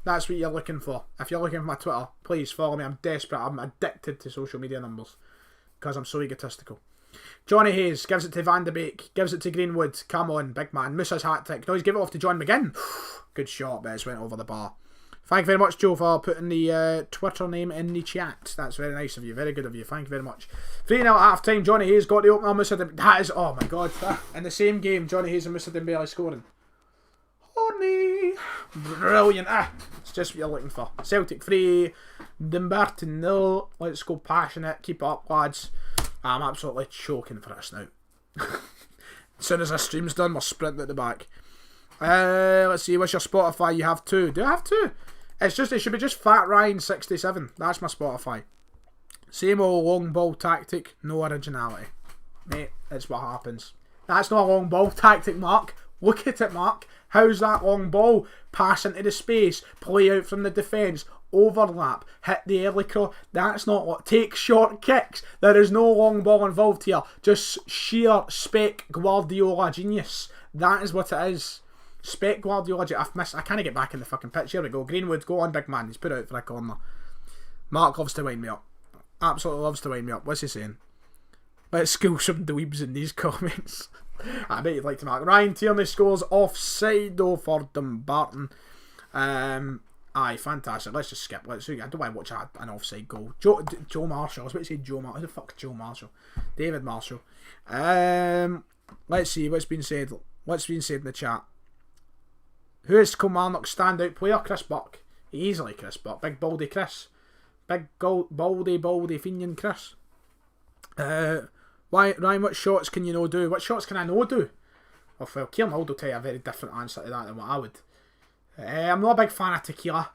That's what you're looking for. If you're looking for my Twitter, please follow me. I'm desperate. I'm addicted to social media numbers because I'm so egotistical. Johnny Hayes gives it to Van de Beek, gives it to Greenwood. Come on, big man. Moosa's hat trick. No, he's give it off to John McGinn. Good shot, but it's went over the bar. Thank you very much, Joe, for putting the Twitter name in the chat. That's very nice of you. Very good of you. Thank you very much. 3-0 at half time. Johnny Hayes got the opener. Moussa Dembele. That is, oh my God. In the same game, Johnny Hayes and Moussa Dembele scoring. Honey. Brilliant. It's just what you're looking for. Celtic 3. Dumbarton 0. Let's go passionate. Keep it up, lads. I'm absolutely choking for this now. As soon as this stream's done, we're sprinting at the back. Let's see, what's your Spotify? You have 2. Do I have 2? It should be just Fat Ryan 67. That's my Spotify. Same old long ball tactic, no originality. Mate, that's what happens. That's not a long ball tactic, Mark. Look at it, Mark. How's that long ball? Pass into the space, play out from the defence, overlap, hit the early cross. That's not what. Take short kicks. There is no long ball involved here. Just sheer spec Guardiola genius. That is what it is. Spec Guardiola. I've missed. I can't get back in the fucking pitch. Here we go. Greenwood, go on, big man. He's put out for a corner. Mark loves to wind me up. Absolutely loves to wind me up. What's he saying? Let's school some dweebs in these comments. I bet you'd like to mark. Ryan Tierney scores offside though for Dumbarton. Aye, fantastic. Let's just skip. I don't want to watch an offside goal. Joe Marshall. I was about to say Joe Marshall. Who the fuck is Joe Marshall? David Marshall. Let's see what's been said. What's been said in the chat? Who is Kilmarnock's standout player? Chris Buck. Easily Chris Buck. Big baldy Chris. Big baldy Fenian Chris. Ryan, what shots can you no do? What shots can I no do? Well, Kieran Hall will tell you a very different answer to that than what I would. I'm not a big fan of tequila.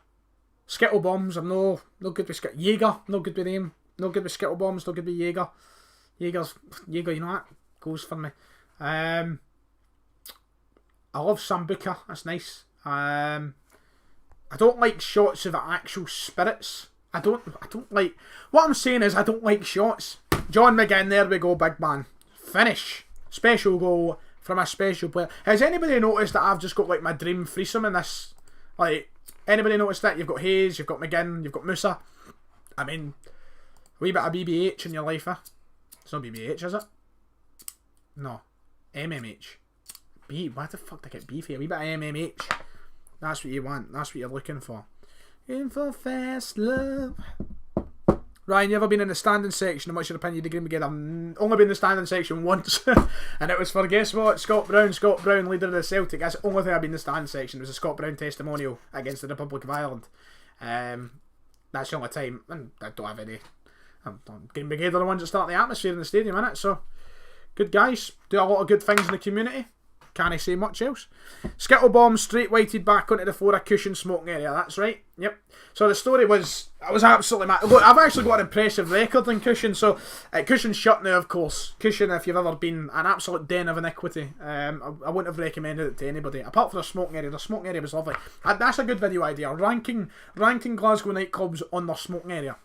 Skittle bombs, I'm no good with Skittle. Jaeger, no good with them. No good with Skittle bombs, no good with Jaeger. Jaeger, you know that? Goes for me. I love Sambuca, that's nice. I don't like shots of actual spirits. I don't like... What I'm saying is I don't like shots. John McGinn, there we go, big man. Finish. Special goal from a special player. Has anybody noticed that I've just got like my dream threesome in this? Like, anybody noticed that? You've got Hayes, you've got McGinn, you've got Musa. I mean, a wee bit of BBH in your life, eh? It's not BBH, is it? No. MMH. B. Why the fuck did I get B for you? A wee bit of MMH. That's what you want. That's what you're looking for. In for fast love. Ryan, you ever been in the standing section? And what's your opinion of the game again? I've only been in the standing section once. And it was for, guess what? Scott Brown, leader of the Celtic. That's the only thing I've been in the standing section. It was a Scott Brown testimonial against the Republic of Ireland. That's the only time. And I don't have any. Game Brigade are the ones that start the atmosphere in the stadium, innit? So, good guys. Do a lot of good things in the community. Can't I say much else? Skittle bomb straight weighted back onto the floor of Cushion smoking area. That's right. Yep. So the story was, I was absolutely mad. Look, I've actually got an impressive record in Cushion. So Cushion's shut now, of course. Cushion, if you've ever been an absolute den of iniquity, I wouldn't have recommended it to anybody. Apart from the smoking area. The smoking area was lovely. That's a good video idea. Ranking Glasgow nightclubs on their smoking area.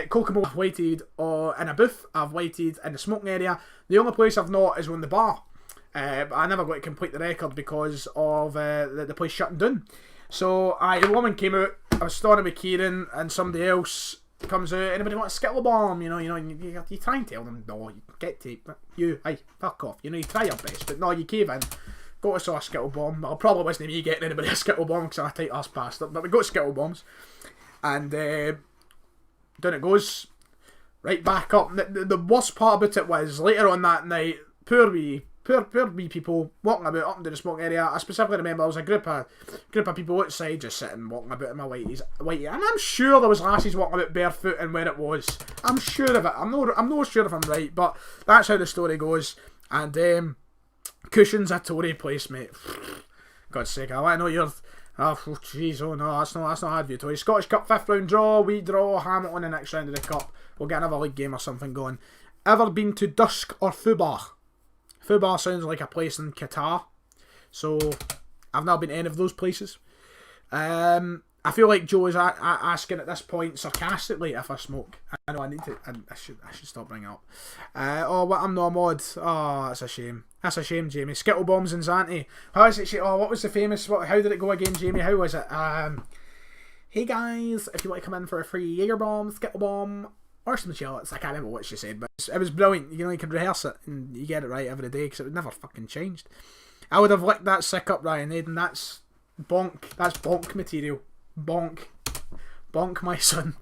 Kokomo, I've waited in a booth. I've waited in the smoking area. The only place I've not is on the bar. But I never got to complete the record because of the place shutting down. So a woman came out. I was standing with Kieran and somebody else comes out. Anybody want a skittle bomb? You try and tell them no. You get to hey, fuck off. You try your best, but no, you cave in. Got us a skittle bomb. Well, probably wasn't me getting anybody a skittle bomb because I'm a tight ass bastard. But we got skittle bombs, and down it goes, right back up. The worst part about it was later on that night, poor wee people walking about up into the smoking area. I specifically remember there was a group of people outside just sitting walking about in my whiteies, and I'm sure there was lasses walking about barefoot and when it was. I'm sure of it. I'm not sure if I'm right, but that's how the story goes. And Cushion's a Tory place, mate. God's sake, I know you're. Oh jeez, oh no, that's not hard for you, Tory. Scottish Cup 5th round draw, we draw Hamilton in the next round of the Cup. We'll get another league game or something going. Ever been to Dusk or Fubar? Fubar sounds like a place in Qatar, so I've not been to any of those places. I feel like Joe is asking at this point sarcastically if I smoke. I know I need to. I should stop bringing it up. What I'm not a mod. Oh, that's a shame. That's a shame, Jamie. Skittle bombs and Zante. How is it? Oh, what was the famous? How did it go again, Jamie? How was it? Hey guys, if you want to come in for a free Jaeger bomb, Skittle bomb, or some chillets. I can't remember what she said, but it was brilliant. You can rehearse it and you get it right every day because it would never fucking changed. I would have licked that sick up, Ryan Aiden. That's bonk. That's bonk material. Bonk, my son.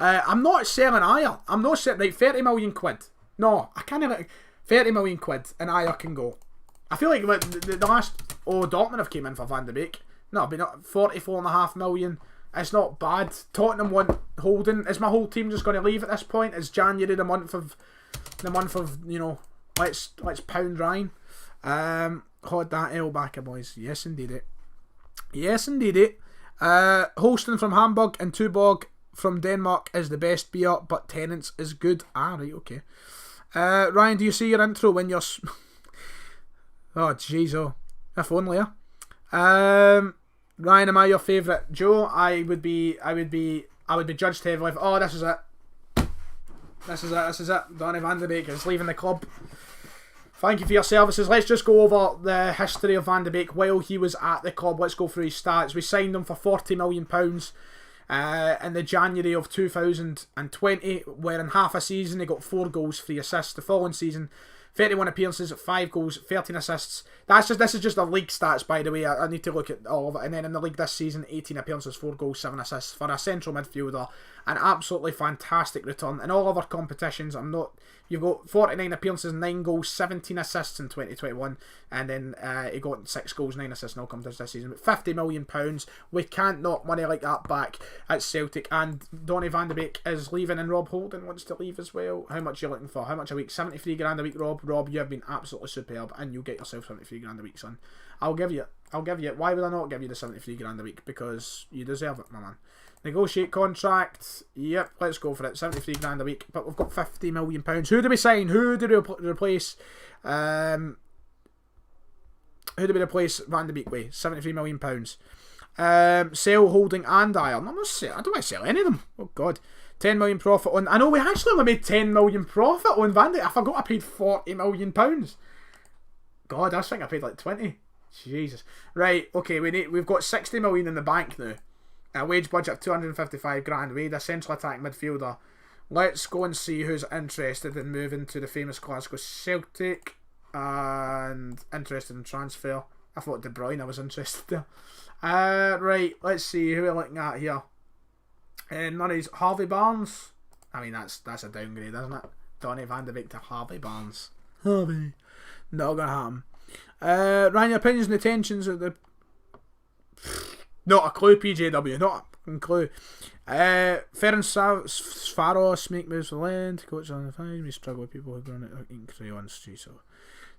I'm not selling Ire. I'm not selling. Right, 30 million quid. No, I can't even. 30 million quid and Ire can go. I feel like the last. Dortmund have came in for Van de Beek. No, but not 44.5 million. It's not bad. Tottenham want Holding. Is my whole team just going to leave at this point? Is January the month of let's pound Ryan. Hold that L back, boys. Yes, indeed it. Yes, indeed it. Holsten from Hamburg and Tuborg from Denmark is the best beer, but Tennent's is good. Right, okay. Ryan, do you see your intro when you're? Oh, jeez, oh, if only. Ryan, am I your favourite? Joe, I would be judged heavily. Oh, this is it. This is it. Donny van de Beek is leaving the club. Thank you for your services. Let's just go over the history of Van de Beek while he was at the club. Let's go through his stats. We signed him for £40 million in the January of 2020, where in half a season he got 4 goals, 3 assists. The following season, 31 appearances, 5 goals, 13 assists. This is just the league stats, by the way. I need to look at all of it. And then in the league this season, 18 appearances, 4 goals, 7 assists for a central midfielder. An absolutely fantastic return. In all other competitions, you've got 49 appearances, 9 goals, 17 assists in 2021. And then he got 6 goals, 9 assists in all competitions this season. But £50 million, we can't knock money like that back at Celtic. And Donny van de Beek is leaving, and Rob Holding wants to leave as well. How much are you looking for? How much a week? 73 grand a week, Rob. Rob, you have been absolutely superb, and you'll get yourself 73 grand a week, son. I'll give you it. Why would I not give you the 73 grand a week? Because you deserve it, my man. Negotiate contract. Yep, let's go for it. 73 grand a week. But we've got £50 million. Who do we sign? Who do we replace? Who do we replace Van de Beek with? £73 million. Sell, Holding and Iron. I don't want to sell any of them. Oh God. 10 million profit on. I know we actually only made 10 million profit on Van de Beek. I forgot I paid £40 million. God, I think I paid like 20. Jesus. Right, okay, we've got 60 million in the bank now. A wage budget of 255 grand. We need a central attack midfielder. Let's go and see who's interested in moving to the famous Glasgow Celtic. and interested in transfer. I thought De Bruyne, I was interested there. Right, let's see who we're looking at here. None of these. Harvey Barnes. I mean, that's a downgrade, isn't it? Donny van de Beek to Harvey Barnes. Harvey. Not gonna happen. Ryan, your opinions and intentions of the. Not a clue, PJW. Not a fucking clue. Ferenc Sfaros make moves for land. Coach on the fine. We struggle with people who go on it. Crayons. So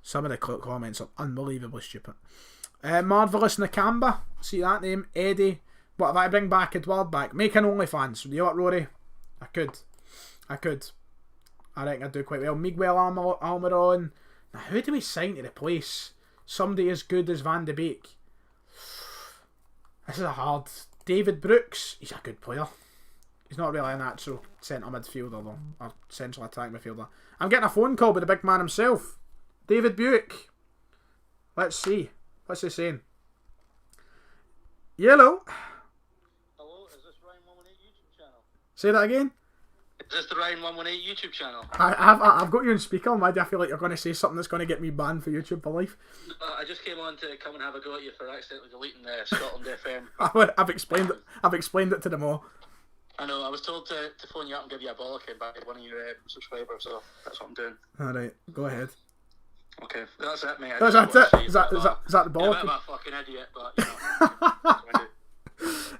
some of the comments are unbelievably stupid. Marvelous Nakamba. See that name? Eddie. What if I bring back Edward back? Make an OnlyFans. You know what, Rory? I could. I reckon I'd do quite well. Miguel Almiron. Now, who do we sign to replace somebody as good as Van de Beek? This is a hard. David Brooks. He's a good player. He's not really a natural centre midfielder though, or central attack midfielder. I'm getting a phone call by the big man himself, David Buick. Let's see. What's he saying? Hello. Hello, is this Ryan 118 YouTube channel? Say that again. Is this the Ryan 118 YouTube channel? I've got you on speaker. Why do I feel like you're going to say something that's going to get me banned for YouTube for life? I just came on to come and have a go at you for accidentally deleting Scotland FM. I've explained it. I've explained it to them all. I know. I was told to phone you up and give you a bollocking by one of your subscribers, so that's what I'm doing. All right, go ahead. Okay, that's it, mate. Is that it? Is that the bollocking? I'm a fucking idiot, but you know. That's what I do.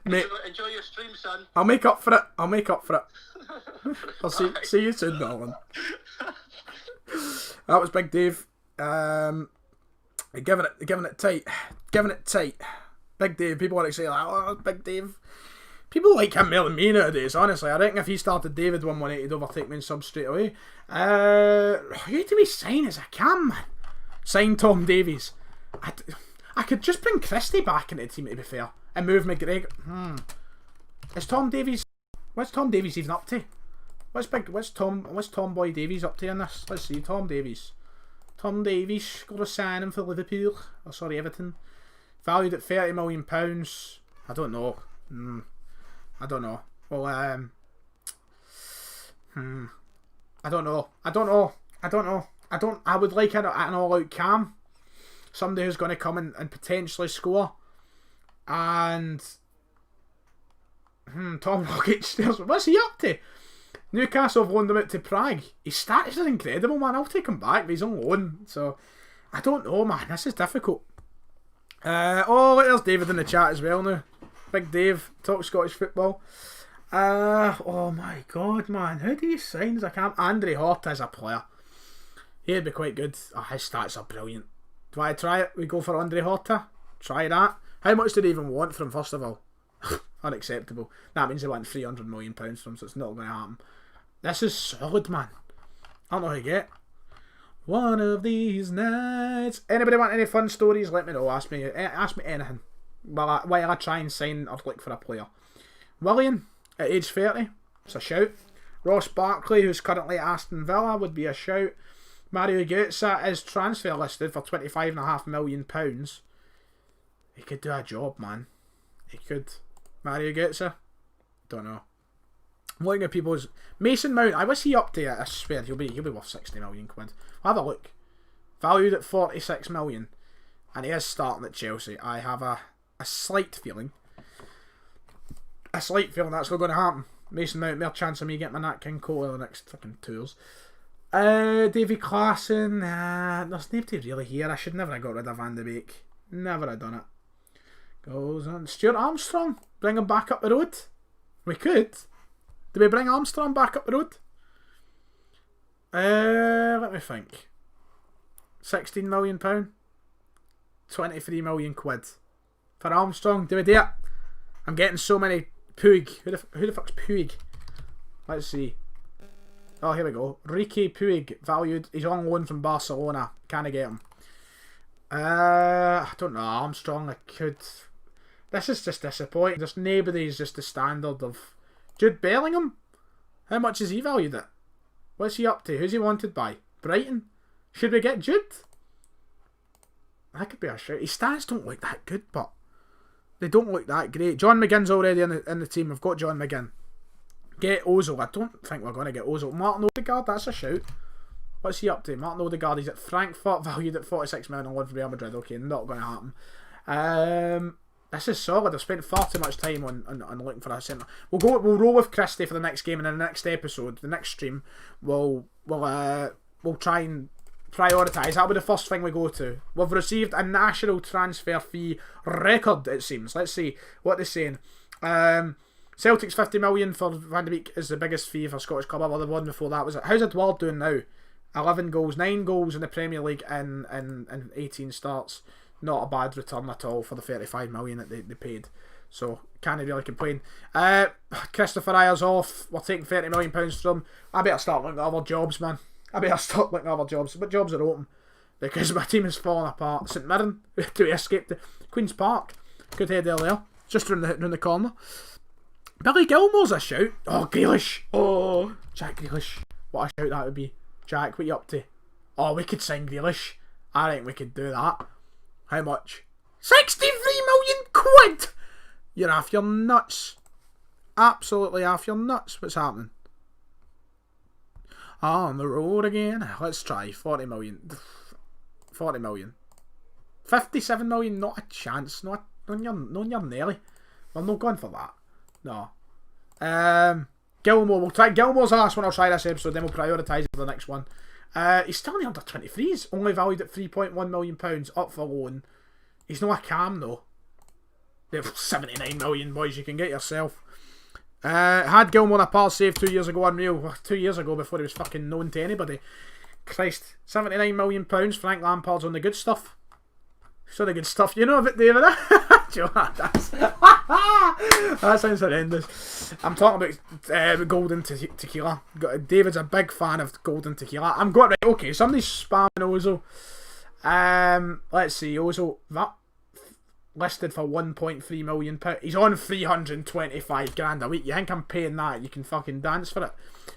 Mate, enjoy your stream, son. I'll make up for it. I'll see you soon, darling. That was Big Dave. Giving it tight. Big Dave. People are excited like, oh, Big Dave. People like him more than me nowadays. Honestly, I reckon if he started David 118, he'd overtake me in subs straight away. Who do we sign as a cam, man? Sign Tom Davies. I could just bring Christie back into the team, to be fair, and move McGregor. Is Tom Davies? What's Tom Davies even up to? What's Tom Boy Davies up to in this? Let's see. Tom Davies got a signing for Liverpool. Oh, sorry, Everton. Valued at £30 million. I don't know. I don't know. Well, I would like an all-out cam. Somebody who's going to come in and potentially score. And Tom Rogic, what's he up to? Newcastle have loaned him out to Prague. His status is incredible, man. I'll take him back, but he's on loan. So, I don't know, man. This is difficult. There's David in the chat as well now. Big Dave, talk Scottish football. Oh my god, man. Who do you sign as a cam? Andre Horta as a player. He'd be quite good. Oh, his stats are brilliant. Do I try it? We go for Andre Horta? Try that. How much do they even want from him, first of all? Unacceptable. That means they want £300 million from him, so it's not going to happen. This is solid, man. I don't know how to get. One of these nights. Anybody want any fun stories? Let me know. Ask me anything. While I try and sign or look for a player. Willian, at age 30. It's a shout. Ross Barkley, who's currently at Aston Villa, would be a shout. Mario Götze is transfer listed for £25.5 million. He could do a job, man. He could. Mario Götze? Don't know. I'm looking at people's... Mason Mount, what's he up to? I swear, he'll be worth £60 million. I'll have a look. Valued at £46 million. And he is starting at Chelsea. I have a slight feeling. That's not going to happen. Mason Mount, more chance of me getting my Nat King Cole in the next fucking tours. Davy Klaassen, there's nobody really here. I should never have got rid of Van de Beek. Never have done it. Goes on. Stuart Armstrong, bring him back up the road. We could. Do we bring Armstrong back up the road? Let me think. £16 million. £23 million for Armstrong. Do we do it? I'm getting so many Puig. Who the fuck's Puig? Let's see. Oh, here we go. Ricky Puig, valued. He's on loan from Barcelona. Can I get him? I don't know. Armstrong, I could. This is just disappointing. There's nobody's just the standard of Jude Bellingham. How much is he valued at? What's he up to? Who's he wanted by? Brighton? Should we get Jude? That could be a shout. His stats don't look that good, but they don't look that great. John McGinn's already in the team. We've got John McGinn. Get Ozil. I don't think we're going to get Ozil. Martin Odegaard, that's a shout. What's he up to? Martin Odegaard, he's at Frankfurt, valued at 46 million on loan from Real Madrid. Okay, not going to happen. This is solid. I've spent far too much time on looking for a centre. We'll roll with Christie for the next game, and in the next episode, the next stream, we'll try and prioritise. That'll be the first thing we go to. We've received a national transfer fee record, it seems. Let's see what they're saying. Celtic's 50 million for Van de Beek is the biggest fee for a Scottish club ever. The one before that was it. How's Edouard doing now? 11 goals, 9 goals in the Premier League in 18 starts. Not a bad return at all for the 35 million that they paid. So, can't really complain. Christopher Ayer's off. We're taking £30 million from him. I better start looking at other jobs, man. I better start looking at other jobs. But jobs are open. Because my team is falling apart. St Mirren, to escape the Queen's Park. Good head there. Just round the corner. Billy Gilmore's a shout. Oh, Grealish. Oh, Jack Grealish. What a shout that would be. Jack, what you up to? Oh, we could sign Grealish. I think we could do that. How much? 63 million quid! You're off your nuts. Absolutely off your nuts. What's happening? On the road again. Let's try 40 million. 40 million. 57 million, not a chance. No, you're nearly. We're not going for that. No. Gilmore, we'll try. Gilmore's the last one I'll try this episode, then we'll prioritise it for the next one. He's still in the under 23s, only valued at £3.1 million, up for loan. He's not a cam though. 79 million, boys, you can get yourself. Had Gilmore a par save 2 years ago, unreal. 2 years ago before he was fucking known to anybody. Christ, £79 million, Frank Lampard's on the good stuff. So the good stuff, you know of it, David. That sounds horrendous. I'm talking about golden tequila. David's a big fan of golden tequila. I'm going right. Okay, somebody's spamming Ozil. Let's see, Ozil that listed for £1.3 million. He's on 325 grand a week. You think I'm paying that? You can fucking dance for it.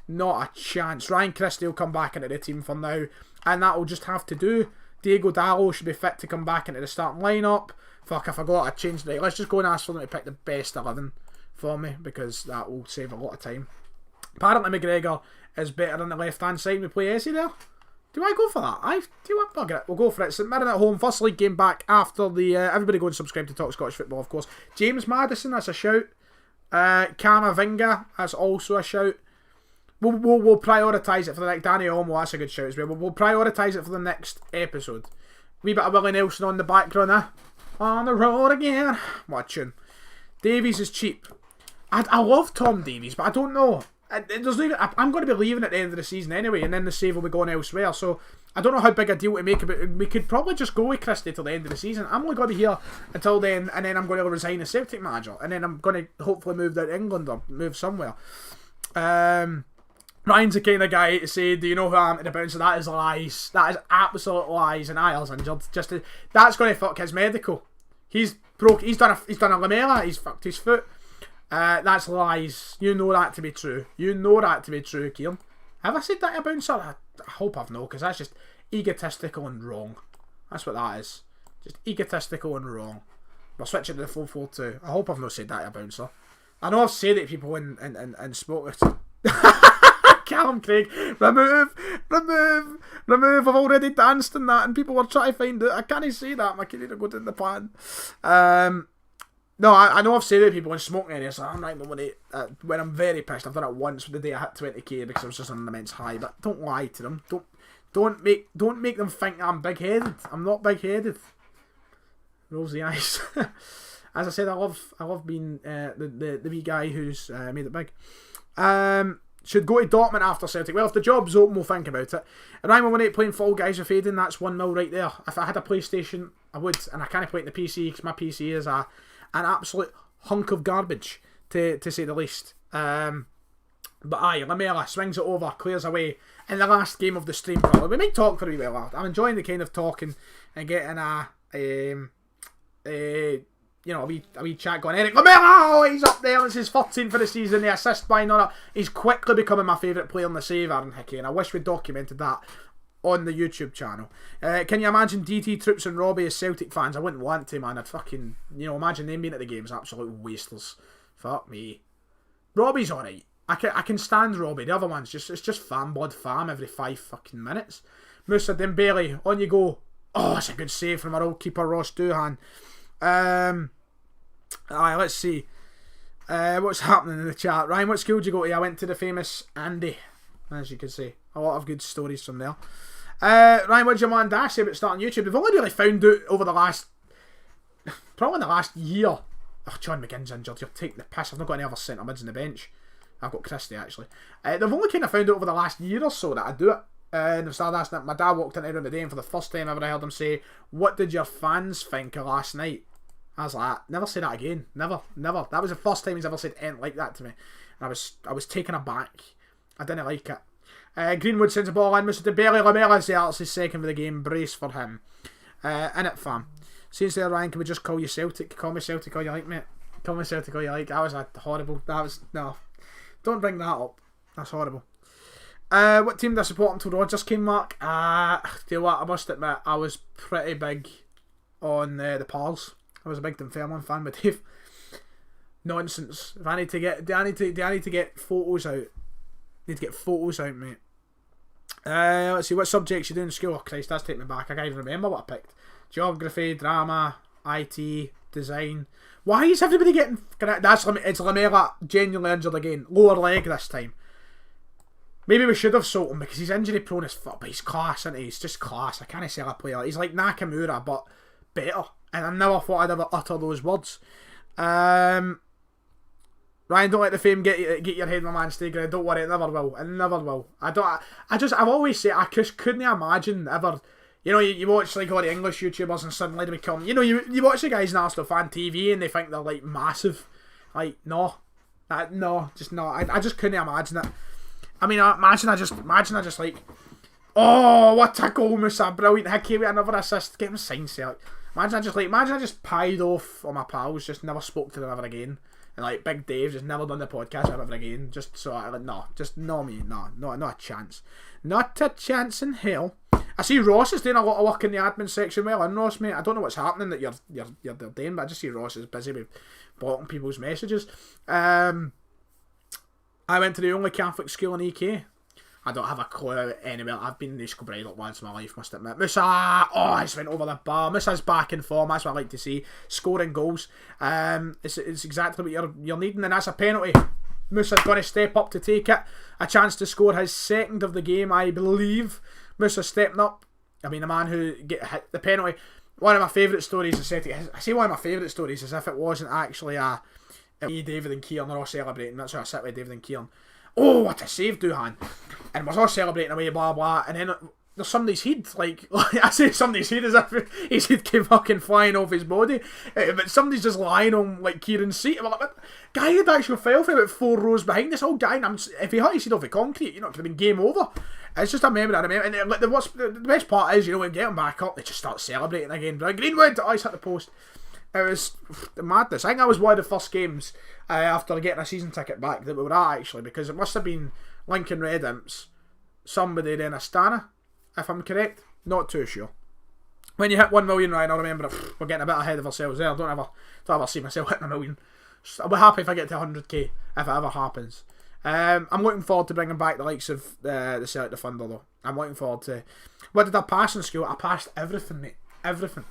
Not a chance. Ryan Christie will come back into the team for now, and that will just have to do. Diego Dallo should be fit to come back into the starting lineup. Fuck, I forgot I changed it. Let's just go and ask for them to pick the best 11 for me, because that will save a lot of time. Apparently McGregor is better on the left hand side. We play Essie there. Do I go for that? Bugger it. We'll go for it. St Mirren at home. First league game back after the... everybody go and subscribe to Talk Scottish Football, of course. James Maddison, that's a shout. Camavinga, that's also a shout. We'll prioritise it for the next... Danny Olmo, that's a good shout as well. We'll prioritise it for the next episode. Wee bit of Willie Nelson on the background there. On the road again. What a tune. Davies is cheap. I love Tom Davies, but I don't know. I'm going to be leaving at the end of the season anyway, and then the save will be going elsewhere. So I don't know how big a deal to make about it. We could probably just go with Christie till the end of the season. I'm only going to be here until then, and then I'm going to resign as Celtic manager, and then I'm going to hopefully move down to England or move somewhere. Ryan's the kind of guy to say, do you know who I am to the bouncer? That is lies. That is absolute lies. And Isles injured. That's going to fuck his medical. He's broke. He's done a lamella. He's fucked his foot. That's lies. You know that to be true. You know that to be true, Kieran. Have I said that to a bouncer? I hope I've not, because that's just egotistical and wrong. That's what that is. Just egotistical and wrong. We're switching to the 4-4-2. I hope I've not said that to a bouncer. I know I've said it to people and spoke it. Callum Craig, remove. I've already danced in that, and people were trying to find it. I can't say that. My kid need to go to the pan. No, I know I've said it to people in smoking areas. So I'm right when I'm very pissed. I've done it once with the day I hit 20k because I was just on an immense high. But don't lie to them. Don't make them think I'm big headed. I'm not big headed. Rolls the eyes. As I said, I love being the wee guy who's made it big. Should go to Dortmund after Celtic. Well, if the job's open, we'll think about it. And I'm on playing Fall Guys with Aiden. That's 1-0 right there. If I had a PlayStation, I would. And I can't play it in the PC because my PC is an absolute hunk of garbage, to say the least. But aye, Lamela swings it over, clears away in the last game of the stream. Probably we might talk for a wee while. I'm enjoying the kind of talking and getting a wee chat going. Eric Lamela, he's up there. It's his 13th for the season. The assist by Nora. He's quickly becoming my favourite player in the save, Aaron Hickey, and I wish we documented that on the YouTube channel. Can you imagine DT Troops and Robbie as Celtic fans? I wouldn't want to, man. I'd fucking, imagine them being at the games. Absolute wasters. Fuck me. Robbie's alright. I can stand Robbie. The other one's it's just fam blood fam every 5 fucking minutes. Moussa Dembele, on you go. Oh, that's a good save from our old keeper Ross Doohan. Let's see. What's happening in the chat? Ryan, what school did you go to? I went to the famous Andy, as you can see. A lot of good stories from there. Ryan, what did your man Dash say about starting YouTube? They've only really found out over the last, probably in the last year. Oh, John McGinn's injured. You're taking the piss. I've not got any other centre mids in the bench. I've got Christie, actually. They've only kind of found out over the last year or so that I do it. And they've started asking it. My dad walked in here the day, and for the first time ever I heard him say, "What did your fans think of last night?" I was like, never say that again. Never. That was the first time he's ever said anything like that to me. And I was taken aback. I didn't like it. Greenwood sends the ball in. Mr. Dembele, Lamela's there. It's his second for the game. Brace for him. In it, fam. Since there, Ryan, can we just call you Celtic? Call me Celtic all you like, mate. Call me Celtic all you like. That was horrible. No. Don't bring that up. That's horrible. What team did I support until Rodgers came, Mark? Do you know what? I must admit, I was pretty big on the Pals. I was a big Dunfermline fan with Dave. Nonsense. If I need to get, do I need to get photos out? Need to get photos out, mate. Let's see, what subjects you do in school? Oh Christ, that's taking me back. I can't even remember what I picked. Geography, drama, IT, design. Why is everybody getting? It's Lamela genuinely injured again. Lower leg this time. Maybe we should have sold him because he's injury prone as fuck, but he's class, isn't he? He's just class. I can't sell a player. He's like Nakamura, but better. And I never thought I'd ever utter those words. Ryan, don't let the fame get your head in my man. Stay grounded. Don't worry, it never will. It never will. I've always said I just couldn't imagine ever. You know, you watch like all the English YouTubers and suddenly they become. You know, you watch the guys in Arsenal fan TV and they think they're like massive. Like no, just no. I just couldn't imagine it. I mean, imagine I just like, oh, what a goal, Musa, brilliant Hickey with another assist, get him signed Celtic. Imagine I just pied off on my pals, just never spoke to them ever again, and like Big Dave just never done the podcast ever again, just so I like not a chance, not a chance in hell. I see Ross is doing a lot of work in the admin section. Well, and Ross, mate, I don't know what's happening that you're doing, but I just see Ross is busy with blocking people's messages. I went to the only Catholic school in EK. I don't have a clue anywhere. I've been in the school bridal once in my life, must admit. Musa, I just went over the bar. Musa's back in form. That's what I like to see. Scoring goals. It's exactly what you're needing, and that's a penalty. Musa's going to step up to take it. A chance to score his second of the game, I believe. Musa stepping up. I mean, the man who hit the penalty. One of my favourite stories is Celtic. I say one of my favourite stories as if it wasn't actually David and Kieran are all celebrating. That's how I sit with David and Kieran. Oh, what a save, Doohan. And we're all celebrating away, blah, blah. And then there's somebody's head. Like I say somebody's head as if his head came fucking flying off his body. But somebody's just lying on like Kieran's seat. I'm like, guy had actually fell for about 4 rows behind this old guy. And if he hit his head off the concrete, you know, it could have been game over. It's just a memory I remember. And like, the best part is, you know, when you get him back up, they just start celebrating again. But Greenwood, he's hit the post. It was madness. I think that was one of the first games after getting a season ticket back that we were at, actually, because it must have been Lincoln Red Imps, somebody then Astana, if I'm correct. Not too sure. When you hit 1 million, Ryan, I remember we're getting a bit ahead of ourselves there. Don't ever see myself hitting 1 million. I'll be happy if I get to 100k, if it ever happens. I'm looking forward to bringing back the likes of the Celtic Defender, though. I'm looking forward to... What did I pass in school? I passed everything, mate. Everything.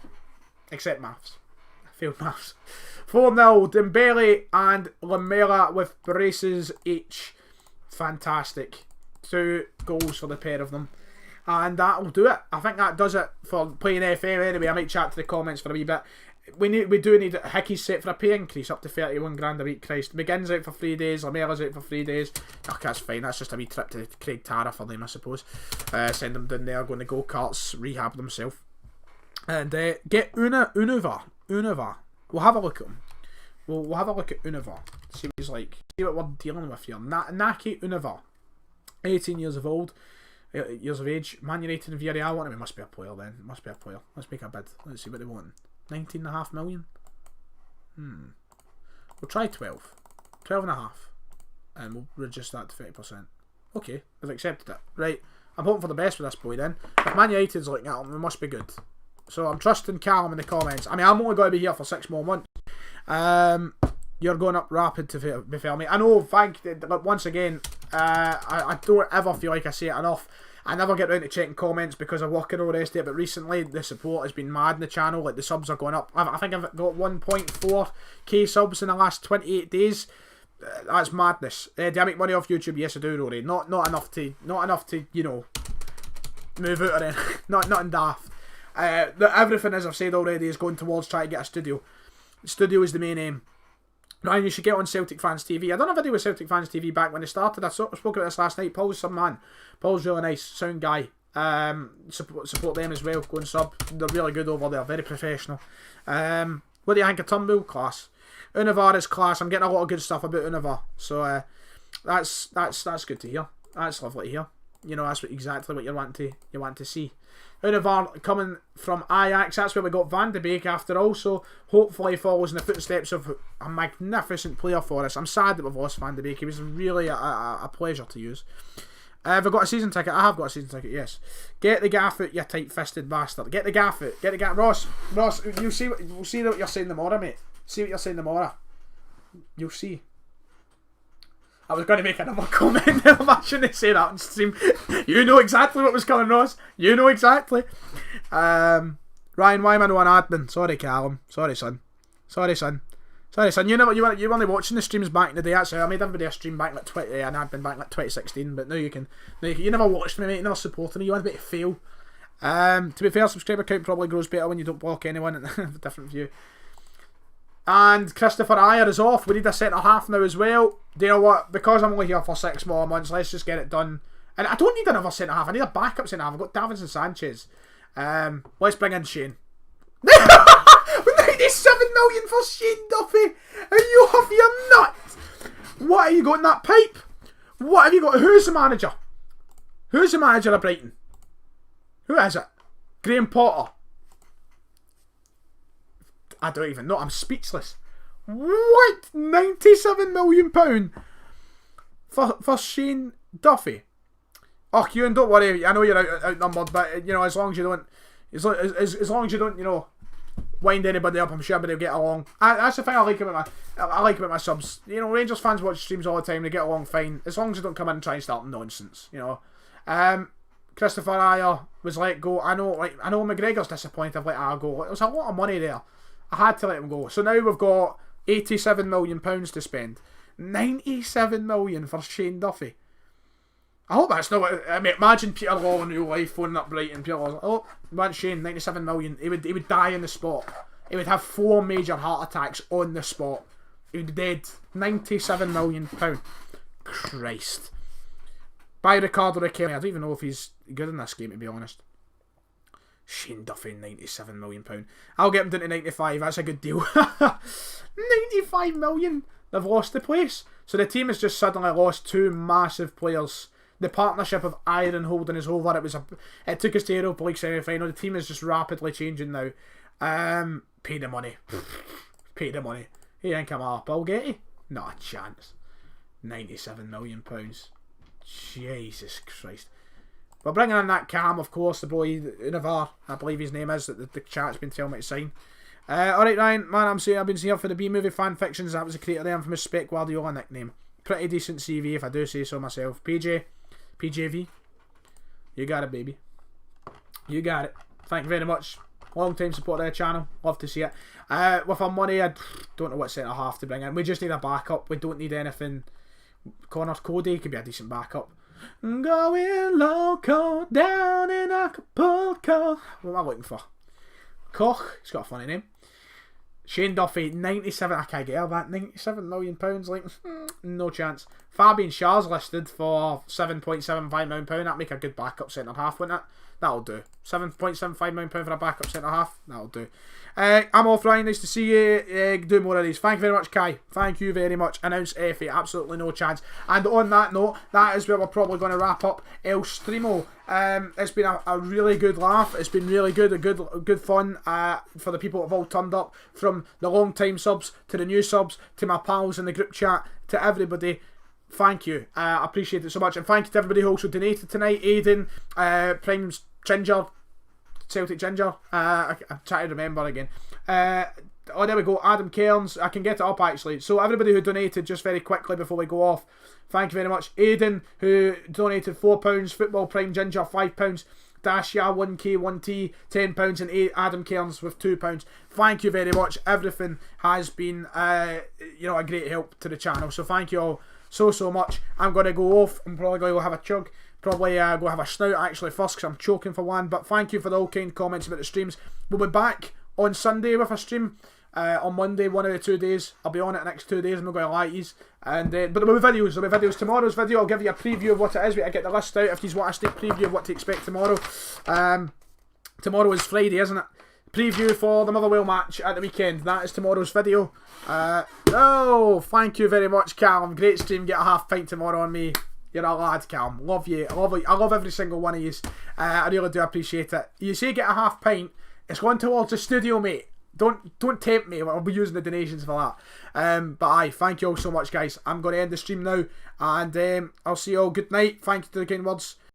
Except maths. Failed maths. 4-0. Dembele and Lamela with braces each. Fantastic. 2 goals for the pair of them. And that'll do it. I think that does it for playing FM anyway. I might chat to the comments for a wee bit. We do need Hickey's set for a pay increase up to 31 grand a week. Christ. McGinn's out for 3 days. Lamela's out for 3 days. Oh, that's fine. That's just a wee trip to Craig Tara for them, I suppose. Send them down there, going to go-karts, rehab themselves. And get Unova. We'll have a look at him. We'll have a look at Unova. See what he's like. See what we're dealing with here. Naki Unova. 18 years of age. Man United and Villarreal want him. It must be a player then. It must be a player. Let's make a bid. Let's see what they want. 19.5 million. We'll try 12. 12.5. And we'll reduce that to 30%. Okay, I've accepted it. Right. I'm hoping for the best with this boy then. If Man United's looking at him, it must be good. So I'm trusting Callum in the comments. I mean, I'm only going to be here for 6 more months. You're going up rapid to be fair, mate. I know, once again, I don't ever feel like I say it enough. I never get round to checking comments because I work and all the rest of it, but recently the support has been mad in the channel. Like, the subs are going up. I think I've got 1.4k subs in the last 28 days. That's madness. Do I make money off YouTube? Yes, I do, Rory. Not enough to, you know, move out of it. Nothing daft. Everything, as I've said already, is going towards trying to get a studio. Studio is the main aim. Ryan, you should get on Celtic Fans TV. I done a video with Celtic Fans TV back when it started. I spoke about this last night. Paul's some man. Paul's really nice, sound guy. Support them as well. Go and sub. They're really good over there. Very professional. What do you think of Turnbull? Class. Univar is class. I'm getting a lot of good stuff about Univar. So that's good to hear. That's lovely to hear. You know, that's exactly what you want to see. Univar coming from Ajax, that's where we got Van de Beek after all, so hopefully he follows in the footsteps of a magnificent player for us. I'm sad that we've lost Van de Beek. He was really a pleasure to use. Have I got a season ticket? I have got a season ticket, yes. Get the gaff out, you tight-fisted bastard. Get the gaff out. Get the gaff. Ross, we'll see what you're saying tomorrow, mate. See what you're saying tomorrow. You'll see. I was going to make another comment there, but I shouldn't say that on stream. You know exactly what was coming, Ross. You know exactly. Ryan, why am I no an admin? Sorry, Callum. Sorry, son. You know what? You were only watching the streams back in the day. Actually, I made everybody a stream back like 20, and I'd been back like 2016. But now you can. You never watched me, mate. You never supported me. You want me to fail. To be fair, subscriber count probably grows better when you don't block anyone. A different view. And Christopher Ayer is off. We need a centre half now as well. Do you know what? Because I'm only here for 6 more months, let's just get it done. And I don't need another centre half. I need a backup centre half. I've got Davinson Sanchez. Let's bring in Shane. 97 million for Shane Duffy. Are you off your nuts? What have you got in that pipe? What have you got? Who's the manager? Who's the manager of Brighton? Who is it? Graham Potter. I don't even know. I'm speechless. What? £97 million for Shane Duffy? Oh, Ewan, don't worry. I know you're outnumbered, but you know, as long as you don't, you know, wind anybody up, I'm sure everybody will get along. That's the thing I like about my subs. You know, Rangers fans watch streams all the time. They get along fine, as long as you don't come in and try and start nonsense. You know. Christopher Ayer was let go. I know McGregor's disappointed. I've let Ayer go. There was a lot of money there. I had to let him go. So now we've got £87 million to spend. 97 million for Shane Duffy. I hope that's not what... I mean, imagine Peter Law in real life phoning up Brighton. Peter Law's like, oh, man, Shane, 97 million. He would die on the spot. He would have 4 major heart attacks on the spot. He would be dead. £97 million. Christ. By Ricardo Riquelme. I don't even know if he's good in this game, to be honest. Shane Duffy, £97 million. I'll get him down to 95. That's a good deal. 95 million. They've lost the place. So the team has just suddenly lost 2 massive players. The partnership of Iron holding is over. It took us to the Europa League semi-final. The team is just rapidly changing now. Pay the money. Pay the money. You think I'm up? I'll get it? Not a chance. £97 million. Jesus Christ. We're bringing in that Cam, of course, the boy Univar, I believe his name is, that the chat's been telling me to sign. Alright, Ryan, man, I've been here for the B-movie fan fictions. That was the creator there from his Spec Guardiola nickname. Pretty decent CV, if I do say so myself. PJV, you got it, baby. You got it. Thank you very much. Long time support of the channel. Love to see it. With our money, I don't know what centre half to bring in. We just need a backup. We don't need anything. Connor Cody could be a decent backup. Going loco down in Acapulco. What am I looking for? Koch. He's got a funny name. Shane Duffy, 97. I can't get out of that. £97 million. Like, no chance. Fabian Schär's listed for £7.75 million. That'd make a good backup centre half, wouldn't it? That'll do. £7.75 million for a backup centre half. That'll do. I'm off, Ryan. Nice to see you. Do more of these. Thank you very much, Kai. Thank you very much. Announce Effie. Absolutely no chance. And on that note, that is where we're probably going to wrap up El Streamo. It's been a really good laugh. It's been really good. A good fun for the people that have all turned up, from the long time subs to the new subs to my pals in the group chat to everybody. Thank you. I appreciate it so much. And thank you to everybody who also donated tonight. Aiden, Prime's Ginger, Celtic Ginger. I'm trying to remember again. Oh, there we go. Adam Cairns. I can get it up actually. So everybody who donated, just very quickly before we go off, thank you very much. Aidan, who donated £4. Football Prime Ginger £5. Dashya 1K1T £10, and Adam Cairns with £2. Thank you very much. Everything has been a great help to the channel. So thank you all so much. I'm gonna go off. I'm probably gonna go have a chug. Probably go have a snout actually first because I'm choking for one. But thank you for the all kind comments about the streams. We'll be back on Sunday with a stream. On Monday, one of the 2 days. I'll be on it the next 2 days. I'm not going to lie to you. And but there'll be videos. There'll be videos. Tomorrow's video, I'll give you a preview of what it is. I get the list out if you want a sneak preview of what to expect tomorrow. Tomorrow is Friday, isn't it? Preview for the Motherwell match at the weekend. That is tomorrow's video. Thank you very much, Callum. Great stream. Get a half pint tomorrow on me. You're a lad, Callum. Love you. I love every single one of you. I really do appreciate it. You say get a half pint. It's going towards the studio, mate. Don't tempt me. I'll be using the donations for that. But aye, thank you all so much, guys. I'm going to end the stream now, and I'll see you all. Good night. Thank you for the kind words.